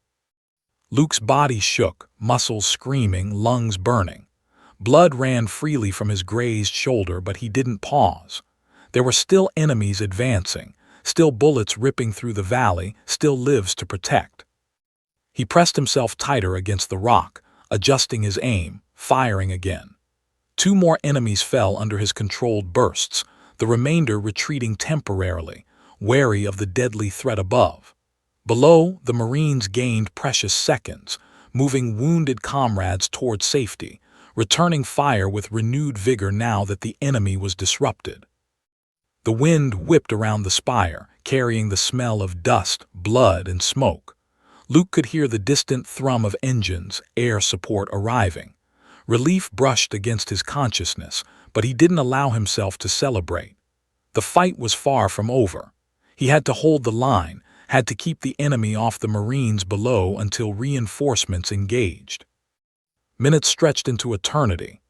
Luke's body shook, muscles screaming, lungs burning. Blood ran freely from his grazed shoulder, but he didn't pause. There were still enemies advancing, still bullets ripping through the valley, still lives to protect. He pressed himself tighter against the rock, adjusting his aim, firing again. 2 more enemies fell under his controlled bursts, the remainder retreating temporarily, wary of the deadly threat above. Below, the Marines gained precious seconds, moving wounded comrades toward safety, returning fire with renewed vigor now that the enemy was disrupted. The wind whipped around the spire, carrying the smell of dust, blood, and smoke. Luke could hear the distant thrum of engines, air support arriving. Relief brushed against his consciousness, but he didn't allow himself to celebrate. The fight was far from over. He had to hold the line, had to keep the enemy off the Marines below until reinforcements engaged. Minutes stretched into eternity.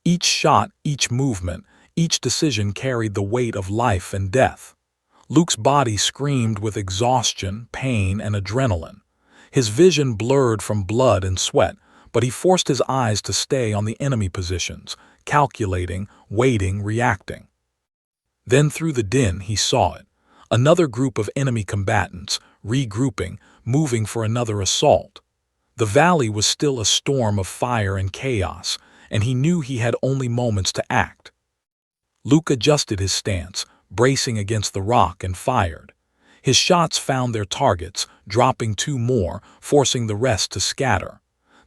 Each shot, each movement, each decision carried the weight of life and death. Luke's body screamed with exhaustion, pain, and adrenaline. His vision blurred from blood and sweat, but he forced his eyes to stay on the enemy positions, calculating, waiting, reacting. Then through the din he saw it. Another group of enemy combatants, regrouping, moving for another assault. The valley was still a storm of fire and chaos, and he knew he had only moments to act. Luke adjusted his stance, bracing against the rock, and fired. His shots found their targets, dropping 2 more, forcing the rest to scatter.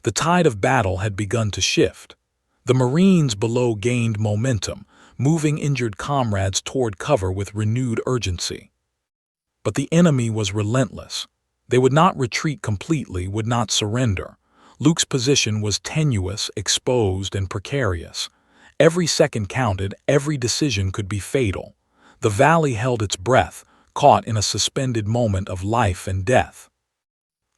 The tide of battle had begun to shift. The Marines below gained momentum, moving injured comrades toward cover with renewed urgency. But the enemy was relentless. They would not retreat completely, would not surrender. Luke's position was tenuous, exposed, and precarious. Every second counted, every decision could be fatal. The valley held its breath, caught in a suspended moment of life and death.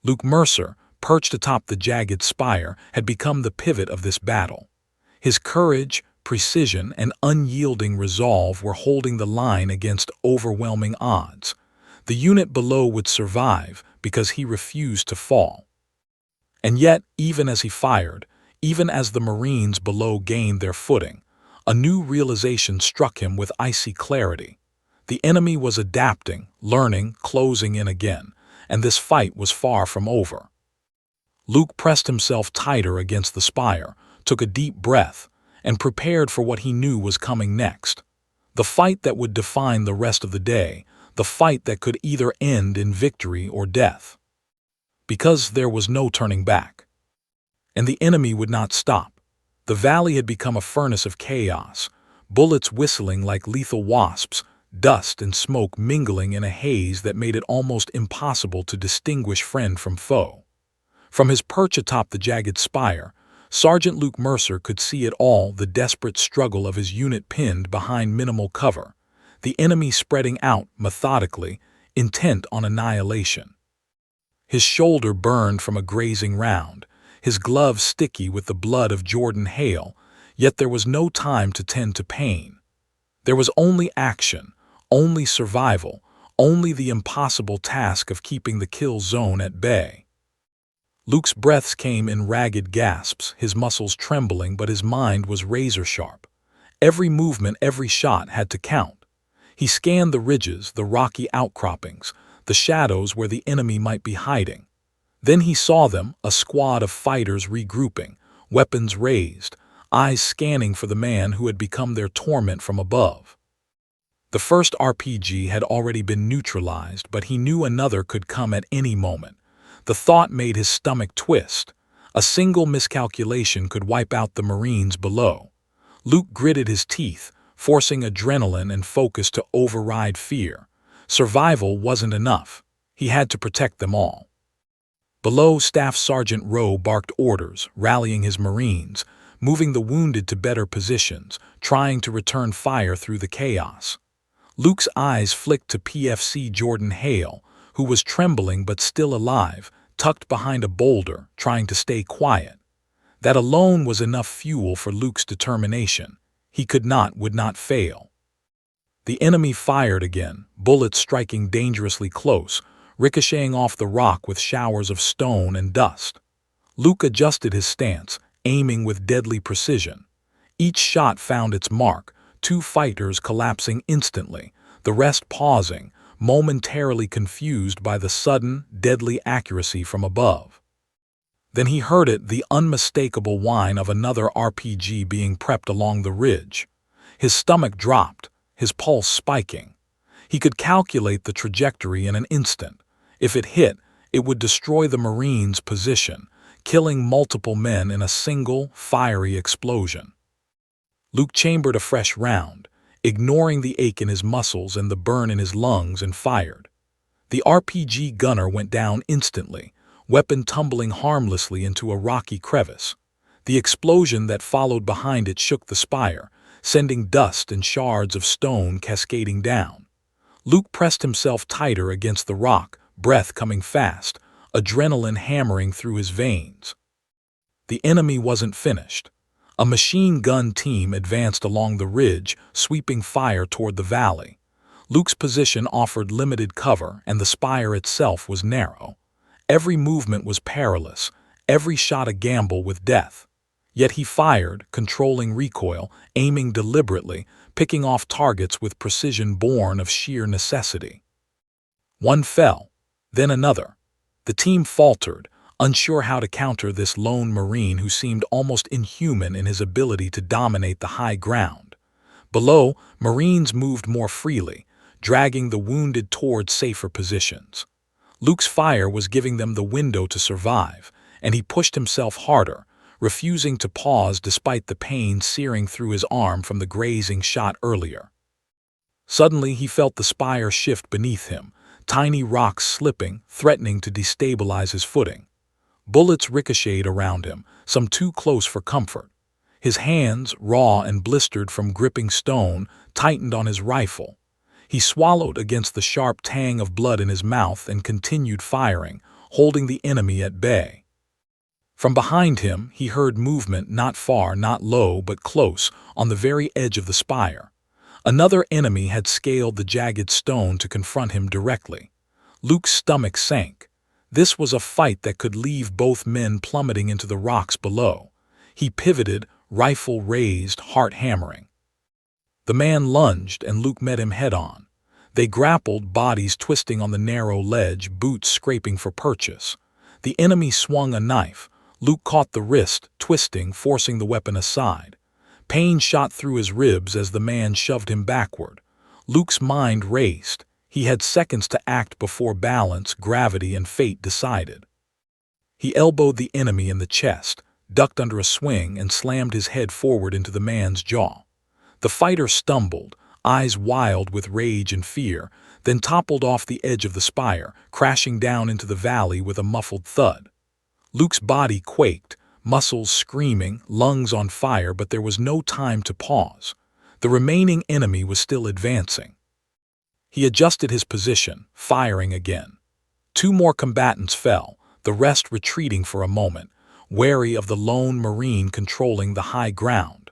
Luke Mercer, perched atop the jagged spire, had become the pivot of this battle. His courage, precision, and unyielding resolve were holding the line against overwhelming odds. The unit below would survive because he refused to fall. And yet, even as he fired, even as the Marines below gained their footing, a new realization struck him with icy clarity. The enemy was adapting, learning, closing in again, and this fight was far from over. Luke pressed himself tighter against the spire, took a deep breath, and prepared for what he knew was coming next. The fight that would define the rest of the day, the fight that could either end in victory or death. Because there was no turning back. And the enemy would not stop. The valley had become a furnace of chaos, bullets whistling like lethal wasps, dust and smoke mingling in a haze that made it almost impossible to distinguish friend from foe. From his perch atop the jagged spire, Sergeant Luke Mercer could see it all, the desperate struggle of his unit pinned behind minimal cover, the enemy spreading out methodically, intent on annihilation. His shoulder burned from a grazing round, his glove sticky with the blood of Jordan Hale, yet there was no time to tend to pain. There was only action, only survival, only the impossible task of keeping the kill zone at bay. Luke's breaths came in ragged gasps, his muscles trembling, but his mind was razor-sharp. Every movement, every shot had to count. He scanned the ridges, the rocky outcroppings, the shadows where the enemy might be hiding. Then he saw them, a squad of fighters regrouping, weapons raised, eyes scanning for the man who had become their torment from above. The first RPG had already been neutralized, but he knew another could come at any moment. The thought made his stomach twist. A single miscalculation could wipe out the Marines below. Luke gritted his teeth, forcing adrenaline and focus to override fear. Survival wasn't enough. He had to protect them all. Below, Staff Sergeant Rowe barked orders, rallying his Marines, moving the wounded to better positions, trying to return fire through the chaos. Luke's eyes flicked to PFC Jordan Hale, who was trembling but still alive, tucked behind a boulder, trying to stay quiet. That alone was enough fuel for Luke's determination. He would not fail. The enemy fired again, bullets striking dangerously close, ricocheting off the rock with showers of stone and dust. Luke adjusted his stance, aiming with deadly precision. Each shot found its mark, 2 fighters collapsing instantly, the rest pausing, momentarily confused by the sudden, deadly accuracy from above. Then he heard it, the unmistakable whine of another RPG being prepped along the ridge. His stomach dropped, his pulse spiking. He could calculate the trajectory in an instant. If it hit, it would destroy the Marines' position, killing multiple men in a single, fiery explosion. Luke chambered a fresh round, ignoring the ache in his muscles and the burn in his lungs, and fired. The RPG gunner went down instantly, weapon tumbling harmlessly into a rocky crevice. The explosion that followed behind it shook the spire, sending dust and shards of stone cascading down. Luke pressed himself tighter against the rock, breath coming fast, adrenaline hammering through his veins. The enemy wasn't finished. A machine gun team advanced along the ridge, sweeping fire toward the valley. Luke's position offered limited cover, and the spire itself was narrow. Every movement was perilous, every shot a gamble with death. Yet he fired, controlling recoil, aiming deliberately, picking off targets with precision born of sheer necessity. One fell, then another. The team faltered, unsure how to counter this lone Marine who seemed almost inhuman in his ability to dominate the high ground. Below, Marines moved more freely, dragging the wounded toward safer positions. Luke's fire was giving them the window to survive, and he pushed himself harder, refusing to pause despite the pain searing through his arm from the grazing shot earlier. Suddenly, he felt the spire shift beneath him, tiny rocks slipping, threatening to destabilize his footing. Bullets ricocheted around him, some too close for comfort. His hands, raw and blistered from gripping stone, tightened on his rifle. He swallowed against the sharp tang of blood in his mouth and continued firing, holding the enemy at bay. From behind him, he heard movement not far, not low, but close, on the very edge of the spire. Another enemy had scaled the jagged stone to confront him directly. Luke's stomach sank. This was a fight that could leave both men plummeting into the rocks below. He pivoted, rifle raised, heart hammering. The man lunged, and Luke met him head-on. They grappled, bodies twisting on the narrow ledge, boots scraping for purchase. The enemy swung a knife. Luke caught the wrist, twisting, forcing the weapon aside. Pain shot through his ribs as the man shoved him backward. Luke's mind raced. He had seconds to act before balance, gravity, and fate decided. He elbowed the enemy in the chest, ducked under a swing, and slammed his head forward into the man's jaw. The fighter stumbled, eyes wild with rage and fear, then toppled off the edge of the spire, crashing down into the valley with a muffled thud. Luke's body quaked, muscles screaming, lungs on fire, but there was no time to pause. The remaining enemy was still advancing. He adjusted his position, firing again. 2 more combatants fell, the rest retreating for a moment, wary of the lone Marine controlling the high ground.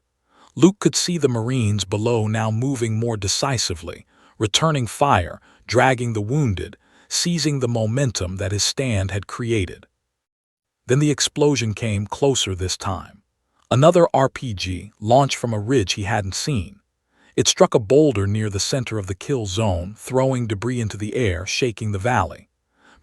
Luke could see the Marines below now moving more decisively, returning fire, dragging the wounded, seizing the momentum that his stand had created. Then the explosion came closer this time. Another RPG, launched from a ridge he hadn't seen. It struck a boulder near the center of the kill zone, throwing debris into the air, shaking the valley.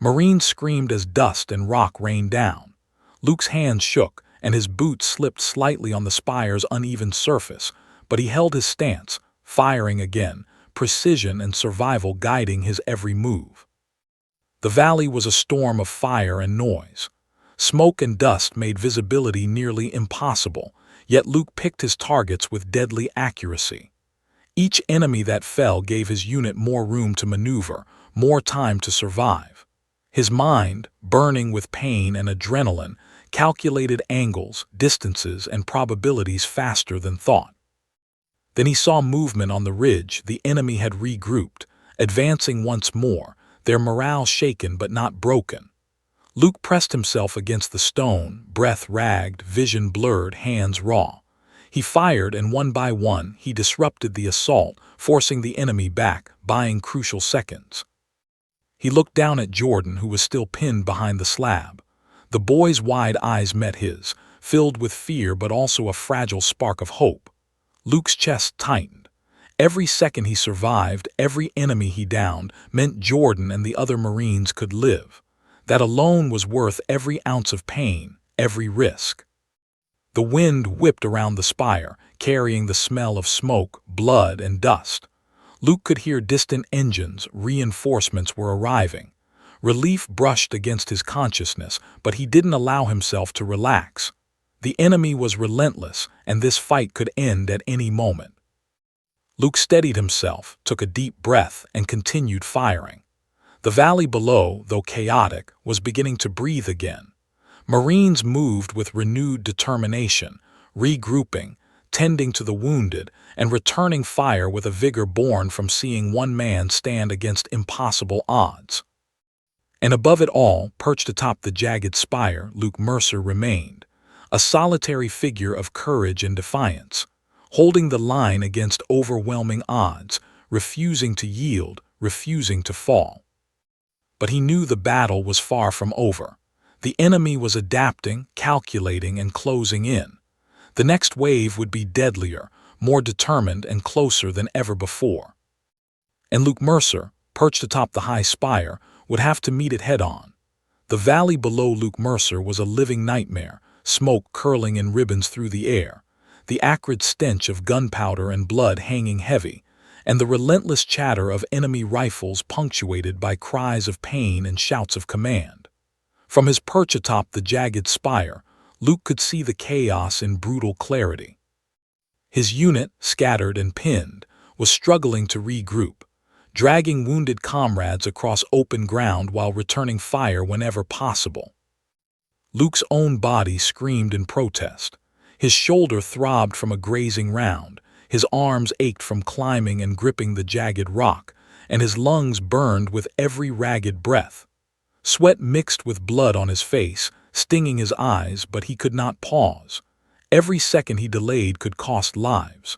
Marines screamed as dust and rock rained down. Luke's hands shook, and his boots slipped slightly on the spire's uneven surface, but he held his stance, firing again, precision and survival guiding his every move. The valley was a storm of fire and noise. Smoke and dust made visibility nearly impossible, yet Luke picked his targets with deadly accuracy. Each enemy that fell gave his unit more room to maneuver, more time to survive. His mind, burning with pain and adrenaline, calculated angles, distances, and probabilities faster than thought. Then he saw movement on the ridge. The enemy had regrouped, advancing once more, their morale shaken but not broken. Luke pressed himself against the stone, breath ragged, vision blurred, hands raw. He fired, and one by one, he disrupted the assault, forcing the enemy back, buying crucial seconds. He looked down at Jordan, who was still pinned behind the slab. The boy's wide eyes met his, filled with fear but also a fragile spark of hope. Luke's chest tightened. Every second he survived, every enemy he downed, meant Jordan and the other Marines could live. That alone was worth every ounce of pain, every risk. The wind whipped around the spire, carrying the smell of smoke, blood, and dust. Luke could hear distant engines, reinforcements were arriving. Relief brushed against his consciousness, but he didn't allow himself to relax. The enemy was relentless, and this fight could end at any moment. Luke steadied himself, took a deep breath, and continued firing. The valley below, though chaotic, was beginning to breathe again. Marines moved with renewed determination, regrouping, tending to the wounded, and returning fire with a vigor born from seeing one man stand against impossible odds. And above it all, perched atop the jagged spire, Luke Mercer remained, a solitary figure of courage and defiance, holding the line against overwhelming odds, refusing to yield, refusing to fall. But he knew the battle was far from over. The enemy was adapting, calculating, and closing in. The next wave would be deadlier, more determined, and closer than ever before. And Luke Mercer, perched atop the high spire, would have to meet it head-on. The valley below Luke Mercer was a living nightmare, smoke curling in ribbons through the air. the acrid stench of gunpowder and blood hanging heavy, and the relentless chatter of enemy rifles punctuated by cries of pain and shouts of command. From his perch atop the jagged spire, Luke could see the chaos in brutal clarity. His unit, scattered and pinned, was struggling to regroup, dragging wounded comrades across open ground while returning fire whenever possible. Luke's own body screamed in protest. His shoulder throbbed from a grazing round, his arms ached from climbing and gripping the jagged rock, and his lungs burned with every ragged breath. Sweat mixed with blood on his face, stinging his eyes, but he could not pause. Every second he delayed could cost lives.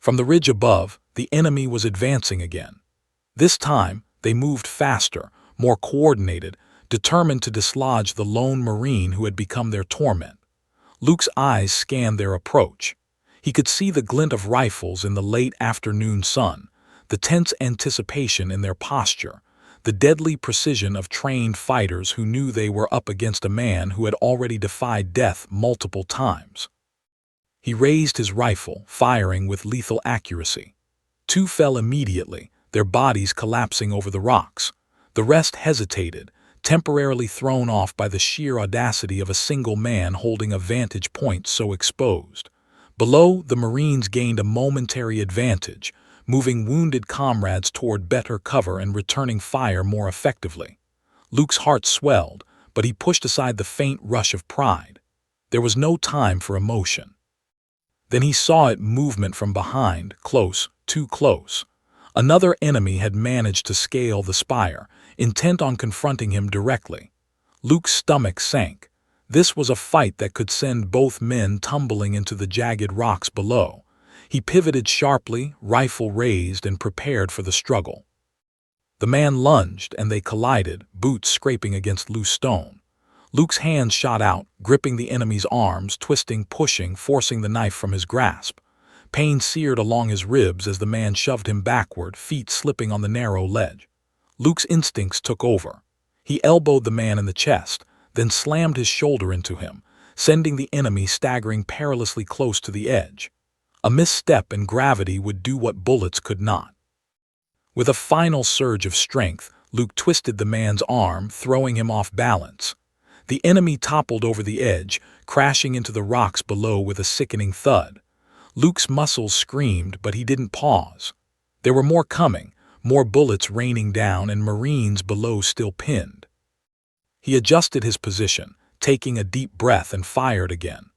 From the ridge above, the enemy was advancing again. This time, they moved faster, more coordinated, determined to dislodge the lone Marine who had become their torment. Luke's eyes scanned their approach. He could see the glint of rifles in the late afternoon sun, the tense anticipation in their posture, the deadly precision of trained fighters who knew they were up against a man who had already defied death multiple times. He raised his rifle, firing with lethal accuracy. Two fell immediately, their bodies collapsing over the rocks. The rest hesitated, temporarily thrown off by the sheer audacity of a single man holding a vantage point so exposed. Below, the Marines gained a momentary advantage, moving wounded comrades toward better cover and returning fire more effectively. Luke's heart swelled, but he pushed aside the faint rush of pride. There was no time for emotion. Then he saw it movement from behind, close, too close. Another enemy had managed to scale the spire, intent on confronting him directly. Luke's stomach sank. This was a fight that could send both men tumbling into the jagged rocks below. He pivoted sharply, rifle raised, and prepared for the struggle. The man lunged, and they collided, boots scraping against loose stone. Luke's hands shot out, gripping the enemy's arms, twisting, pushing, forcing the knife from his grasp. Pain seared along his ribs as the man shoved him backward, feet slipping on the narrow ledge. Luke's instincts took over. He elbowed the man in the chest, then slammed his shoulder into him, sending the enemy staggering perilously close to the edge. A misstep and gravity would do what bullets could not. With a final surge of strength, Luke twisted the man's arm, throwing him off balance. The enemy toppled over the edge, crashing into the rocks below with a sickening thud. Luke's muscles screamed, but he didn't pause. There were more coming, more bullets raining down, and Marines below still pinned. He adjusted his position, taking a deep breath, and fired again.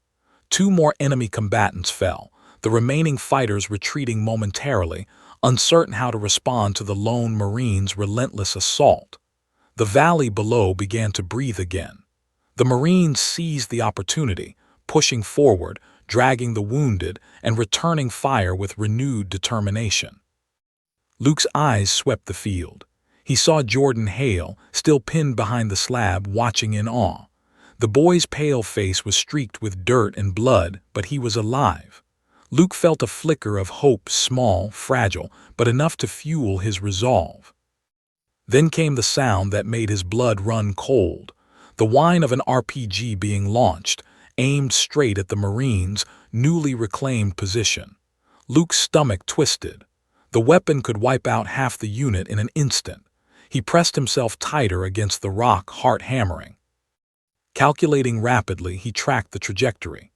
Two more enemy combatants fell, the remaining fighters retreating momentarily, uncertain how to respond to the lone Marine's relentless assault. The valley below began to breathe again. The Marines seized the opportunity, pushing forward, dragging the wounded, and returning fire with renewed determination. Luke's eyes swept the field. He saw Jordan Hale, still pinned behind the slab, watching in awe. The boy's pale face was streaked with dirt and blood, but he was alive. Luke felt a flicker of hope, small, fragile, but enough to fuel his resolve. Then came the sound that made his blood run cold, the whine of an RPG being launched, aimed straight at the Marine's newly reclaimed position. Luke's stomach twisted. The weapon could wipe out half the unit in an instant. He pressed himself tighter against the rock, heart hammering. Calculating rapidly, he tracked the trajectory.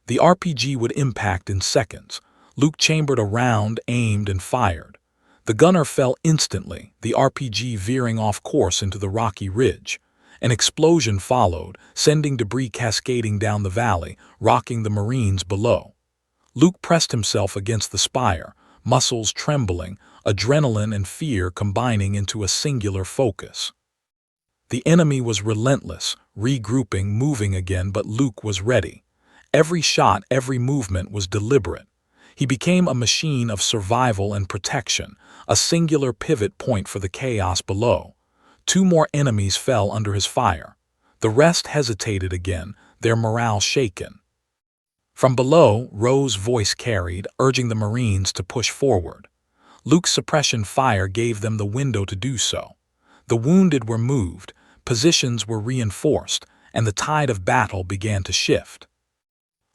The RPG would impact in seconds. Luke chambered a round, aimed, and fired. The gunner fell instantly, the RPG veering off course into the rocky ridge. An explosion followed, sending debris cascading down the valley, rocking the Marines below. Luke pressed himself against the spire, muscles trembling, adrenaline and fear combining into a singular focus. The enemy was relentless, regrouping, moving again, but Luke was ready. Every shot, every movement was deliberate. He became a machine of survival and protection, a singular pivot point for the chaos below. Two more enemies fell under his fire. The rest hesitated again, their morale shaken. From below, Rowe's voice carried, urging the Marines to push forward. Luke's suppression fire gave them the window to do so. The wounded were moved, positions were reinforced, and the tide of battle began to shift.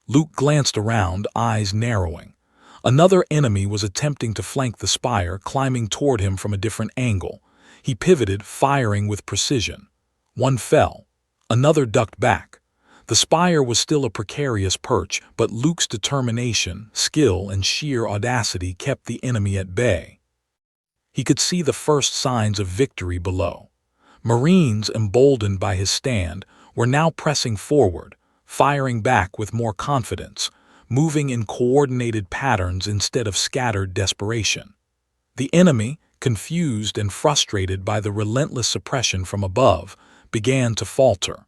Luke glanced around, eyes narrowing. Another enemy was attempting to flank the spire, climbing toward him from a different angle. He pivoted, firing with precision. One fell. Another ducked back. The spire was still a precarious perch, but Luke's determination, skill, and sheer audacity kept the enemy at bay. He could see the first signs of victory below. Marines, emboldened by his stand, were now pressing forward, firing back with more confidence, moving in coordinated patterns instead of scattered desperation. The enemy, confused and frustrated by the relentless suppression from above, began to falter.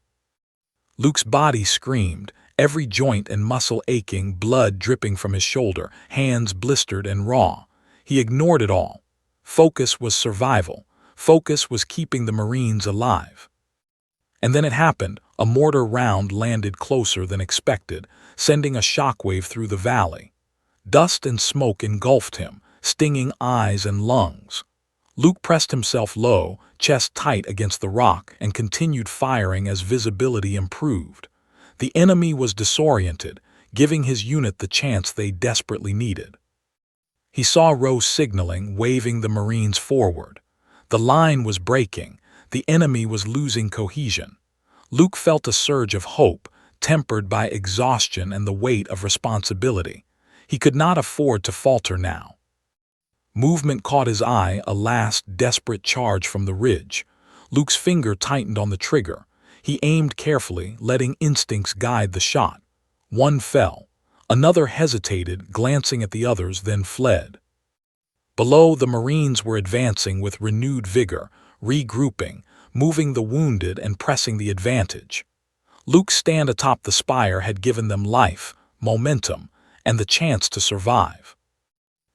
Luke's body screamed, every joint and muscle aching, blood dripping from his shoulder, hands blistered and raw. He ignored it all. Focus was survival. Focus was keeping the Marines alive. And then it happened. A mortar round landed closer than expected, sending a shockwave through the valley. Dust and smoke engulfed him, stinging eyes and lungs. Luke pressed himself low, chest tight against the rock, and continued firing as visibility improved. The enemy was disoriented, giving his unit the chance they desperately needed. He saw Rowe signaling, waving the Marines forward. The line was breaking. The enemy was losing cohesion. Luke felt a surge of hope, tempered by exhaustion and the weight of responsibility. He could not afford to falter now. Movement caught his eye, a last, desperate charge from the ridge. Luke's finger tightened on the trigger. He aimed carefully, letting instincts guide the shot. One fell. Another hesitated, glancing at the others, then fled. Below, the Marines were advancing with renewed vigor, regrouping, moving the wounded and pressing the advantage. Luke's stand atop the spire had given them life, momentum, and the chance to survive.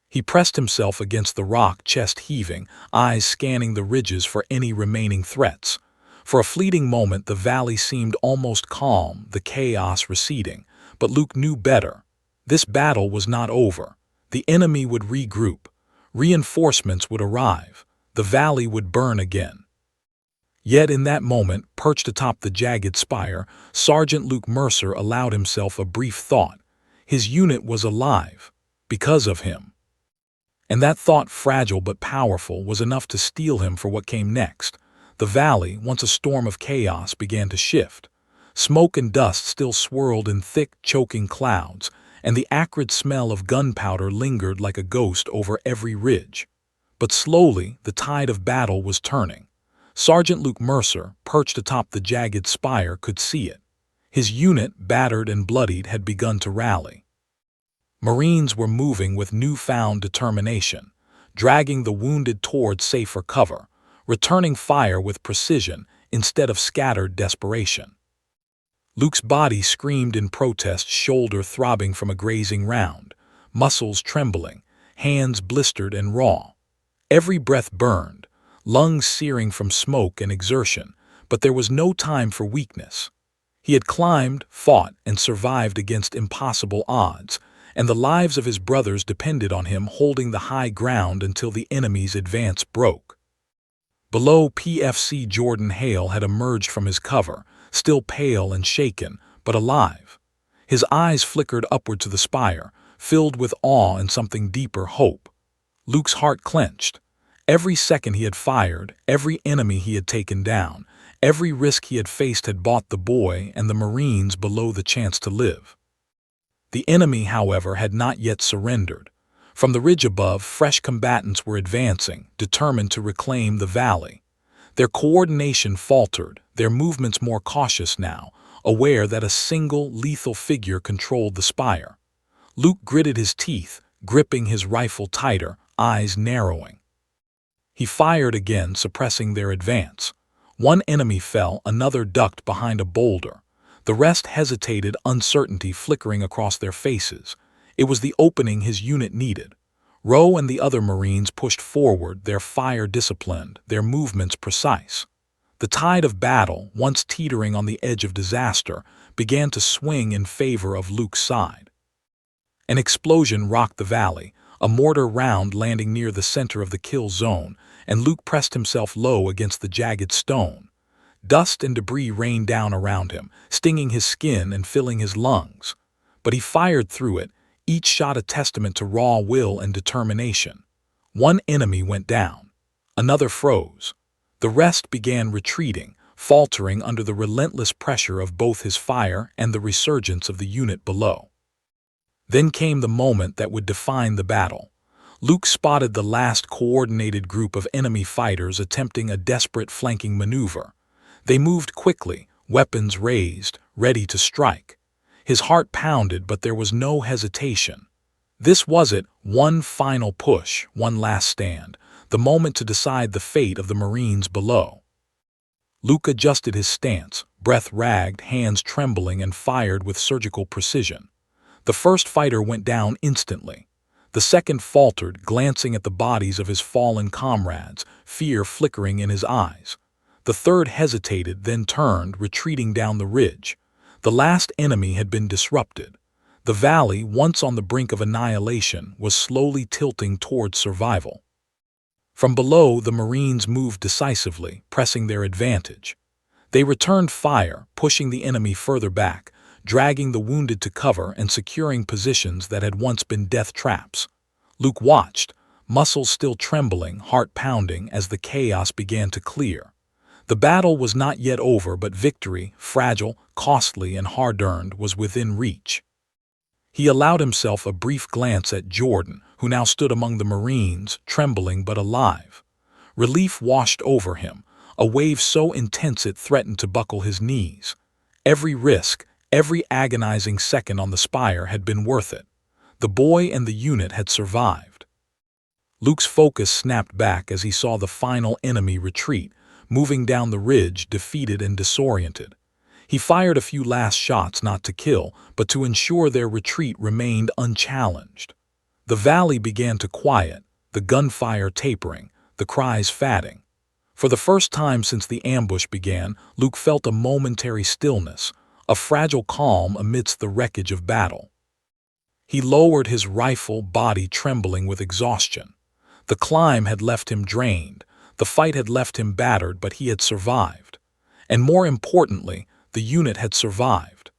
He pressed himself against the rock, chest heaving, eyes scanning the ridges for any remaining threats. For a fleeting moment, the valley seemed almost calm, the chaos receding. But Luke knew better. This battle was not over. The enemy would regroup. Reinforcements would arrive. The valley would burn again. Yet in that moment, perched atop the jagged spire, Sergeant Luke Mercer allowed himself a brief thought. His unit was alive. Because of him. And that thought, fragile but powerful, was enough to steel him for what came next. The valley, once a storm of chaos, began to shift. Smoke and dust still swirled in thick, choking clouds, and the acrid smell of gunpowder lingered like a ghost over every ridge. But slowly, the tide of battle was turning. Sergeant Luke Mercer, perched atop the jagged spire, could see it. His unit, battered and bloodied, had begun to rally. Marines were moving with newfound determination, dragging the wounded toward safer cover, returning fire with precision instead of scattered desperation. Luke's body screamed in protest, shoulder throbbing from a grazing round, muscles trembling, hands blistered and raw. Every breath burned, lungs searing from smoke and exertion, but there was no time for weakness. He had climbed, fought, and survived against impossible odds, and the lives of his brothers depended on him holding the high ground until the enemy's advance broke. Below, PFC Jordan Hale had emerged from his cover, still pale and shaken, but alive. His eyes flickered upward to the spire, filled with awe and something deeper, hope. Luke's heart clenched. Every second he had fired, every enemy he had taken down, every risk he had faced had bought the boy and the Marines below the chance to live. The enemy, however, had not yet surrendered. From the ridge above, fresh combatants were advancing, determined to reclaim the valley. Their coordination faltered, their movements more cautious now, aware that a single, lethal figure controlled the spire. Luke gritted his teeth, gripping his rifle tighter, eyes narrowing. He fired again, suppressing their advance. One enemy fell, another ducked behind a boulder. The rest hesitated, uncertainty flickering across their faces. It was the opening his unit needed. Rowe and the other Marines pushed forward, their fire disciplined, their movements precise. The tide of battle, once teetering on the edge of disaster, began to swing in favor of Luke's side. An explosion rocked the valley, a mortar round landing near the center of the kill zone, and Luke pressed himself low against the jagged stone. Dust and debris rained down around him, stinging his skin and filling his lungs. but he fired through it, each shot a testament to raw will and determination. One enemy went down. Another froze. The rest began retreating, faltering under the relentless pressure of both his fire and the resurgence of the unit below. Then came the moment that would define the battle. Luke spotted the last coordinated group of enemy fighters attempting a desperate flanking maneuver. They moved quickly, weapons raised, ready to strike. His heart pounded, but there was no hesitation. This was it, one final push, one last stand, the moment to decide the fate of the Marines below. Luke adjusted his stance, breath ragged, hands trembling, and fired with surgical precision. The first fighter went down instantly. The second faltered, glancing at the bodies of his fallen comrades, fear flickering in his eyes. The third hesitated, then turned, retreating down the ridge. The last enemy had been disrupted. The valley, once on the brink of annihilation, was slowly tilting toward survival. From below, the Marines moved decisively, pressing their advantage. They returned fire, pushing the enemy further back, dragging the wounded to cover and securing positions that had once been death traps. Luke watched, muscles still trembling, heart pounding, as the chaos began to clear. The battle was not yet over, but victory, fragile, costly, and hard-earned, was within reach. He allowed himself a brief glance at Jordan, who now stood among the Marines, trembling but alive. Relief washed over him, a wave so intense it threatened to buckle his knees. Every risk, every agonizing second on the spire had been worth it. The boy and the unit had survived. Luke's focus snapped back as he saw the final enemy retreat, moving down the ridge, defeated and disoriented. He fired a few last shots, not to kill, but to ensure their retreat remained unchallenged. The valley began to quiet, the gunfire tapering, the cries fading. For the first time since the ambush began, Luke felt a momentary stillness, a fragile calm amidst the wreckage of battle. He lowered his rifle, body trembling with exhaustion. The climb had left him drained, the fight had left him battered, but he had survived. And more importantly, the unit had survived.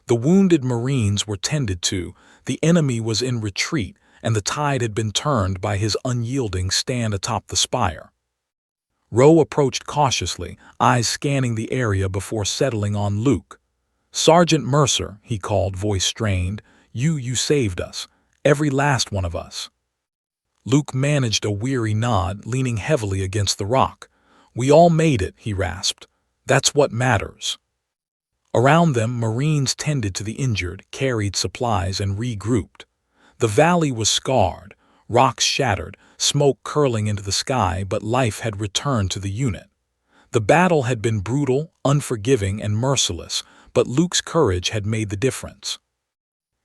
The wounded Marines were tended to, the enemy was in retreat, and the tide had been turned by his unyielding stand atop the spire. Rowe approached cautiously, eyes scanning the area before settling on Luke. "Sergeant Mercer," he called, voice strained, you saved us, every last one of us." Luke managed a weary nod, leaning heavily against the rock. "We all made it," he rasped. "That's what matters." Around them, Marines tended to the injured, carried supplies, and regrouped. The valley was scarred, rocks shattered, smoke curling into the sky, but life had returned to the unit. The battle had been brutal, unforgiving, and merciless, but Luke's courage had made the difference.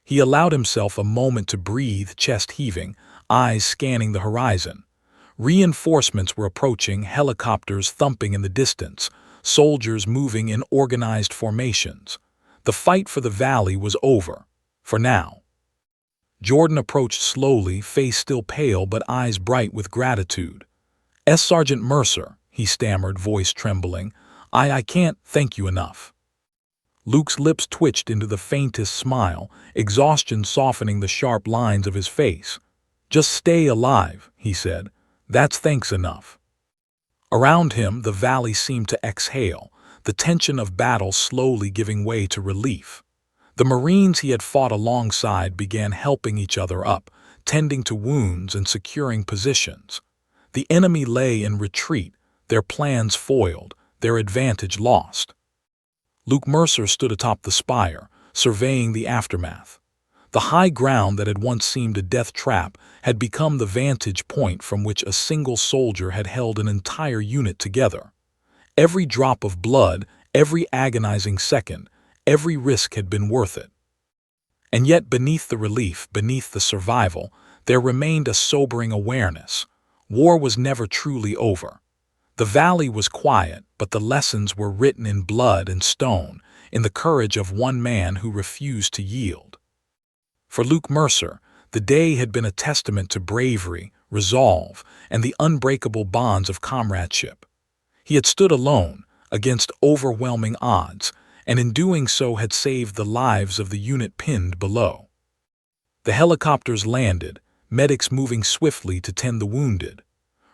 He allowed himself a moment to breathe, chest heaving, eyes scanning the horizon. Reinforcements were approaching, helicopters thumping in the distance, soldiers moving in organized formations. The fight for the valley was over, for now. Jordan approached slowly, face still pale but eyes bright with gratitude. Sergeant Mercer," he stammered, voice trembling, I can't thank you enough." Luke's lips twitched into the faintest smile, exhaustion softening the sharp lines of his face. "Just stay alive," he said. "That's thanks enough." Around him, the valley seemed to exhale, the tension of battle slowly giving way to relief. The Marines he had fought alongside began helping each other up, tending to wounds and securing positions. The enemy lay in retreat, their plans foiled, their advantage lost. Luke Mercer stood atop the spire, surveying the aftermath. The high ground that had once seemed a death trap had become the vantage point from which a single soldier had held an entire unit together. Every drop of blood, every agonizing second, every risk had been worth it. And yet beneath the relief, beneath the survival, there remained a sobering awareness. War was never truly over. The valley was quiet, but the lessons were written in blood and stone, in the courage of one man who refused to yield. For Luke Mercer, the day had been a testament to bravery, resolve, and the unbreakable bonds of comradeship. He had stood alone, against overwhelming odds, and in doing so had saved the lives of the unit pinned below. The helicopters landed, medics moving swiftly to tend the wounded.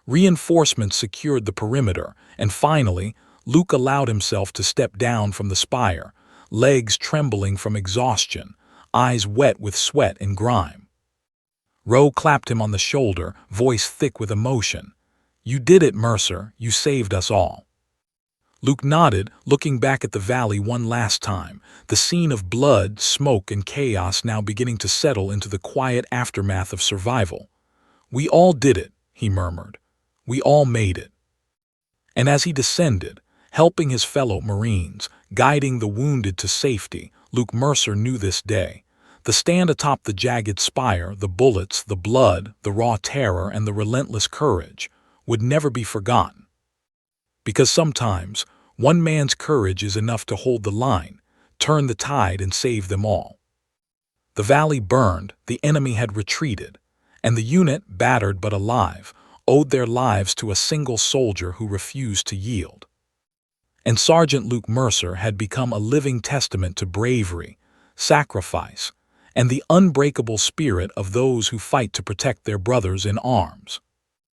Reinforcements secured the perimeter, and finally, Luke allowed himself to step down from the spire, legs trembling from exhaustion, eyes wet with sweat and grime. Rowe clapped him on the shoulder, voice thick with emotion. "You did it, Mercer. You saved us all." Luke nodded, looking back at the valley one last time, the scene of blood, smoke, and chaos now beginning to settle into the quiet aftermath of survival. "We all did it," he murmured. "We all made it." And as he descended, helping his fellow Marines, guiding the wounded to safety, Luke Mercer knew this day. The stand atop the jagged spire, the bullets, the blood, the raw terror, and the relentless courage would never be forgotten. Because sometimes, one man's courage is enough to hold the line, turn the tide, and save them all. The valley burned, the enemy had retreated, and the unit, battered but alive, owed their lives to a single soldier who refused to yield. And Sergeant Luke Mercer had become a living testament to bravery, sacrifice, and the unbreakable spirit of those who fight to protect their brothers in arms.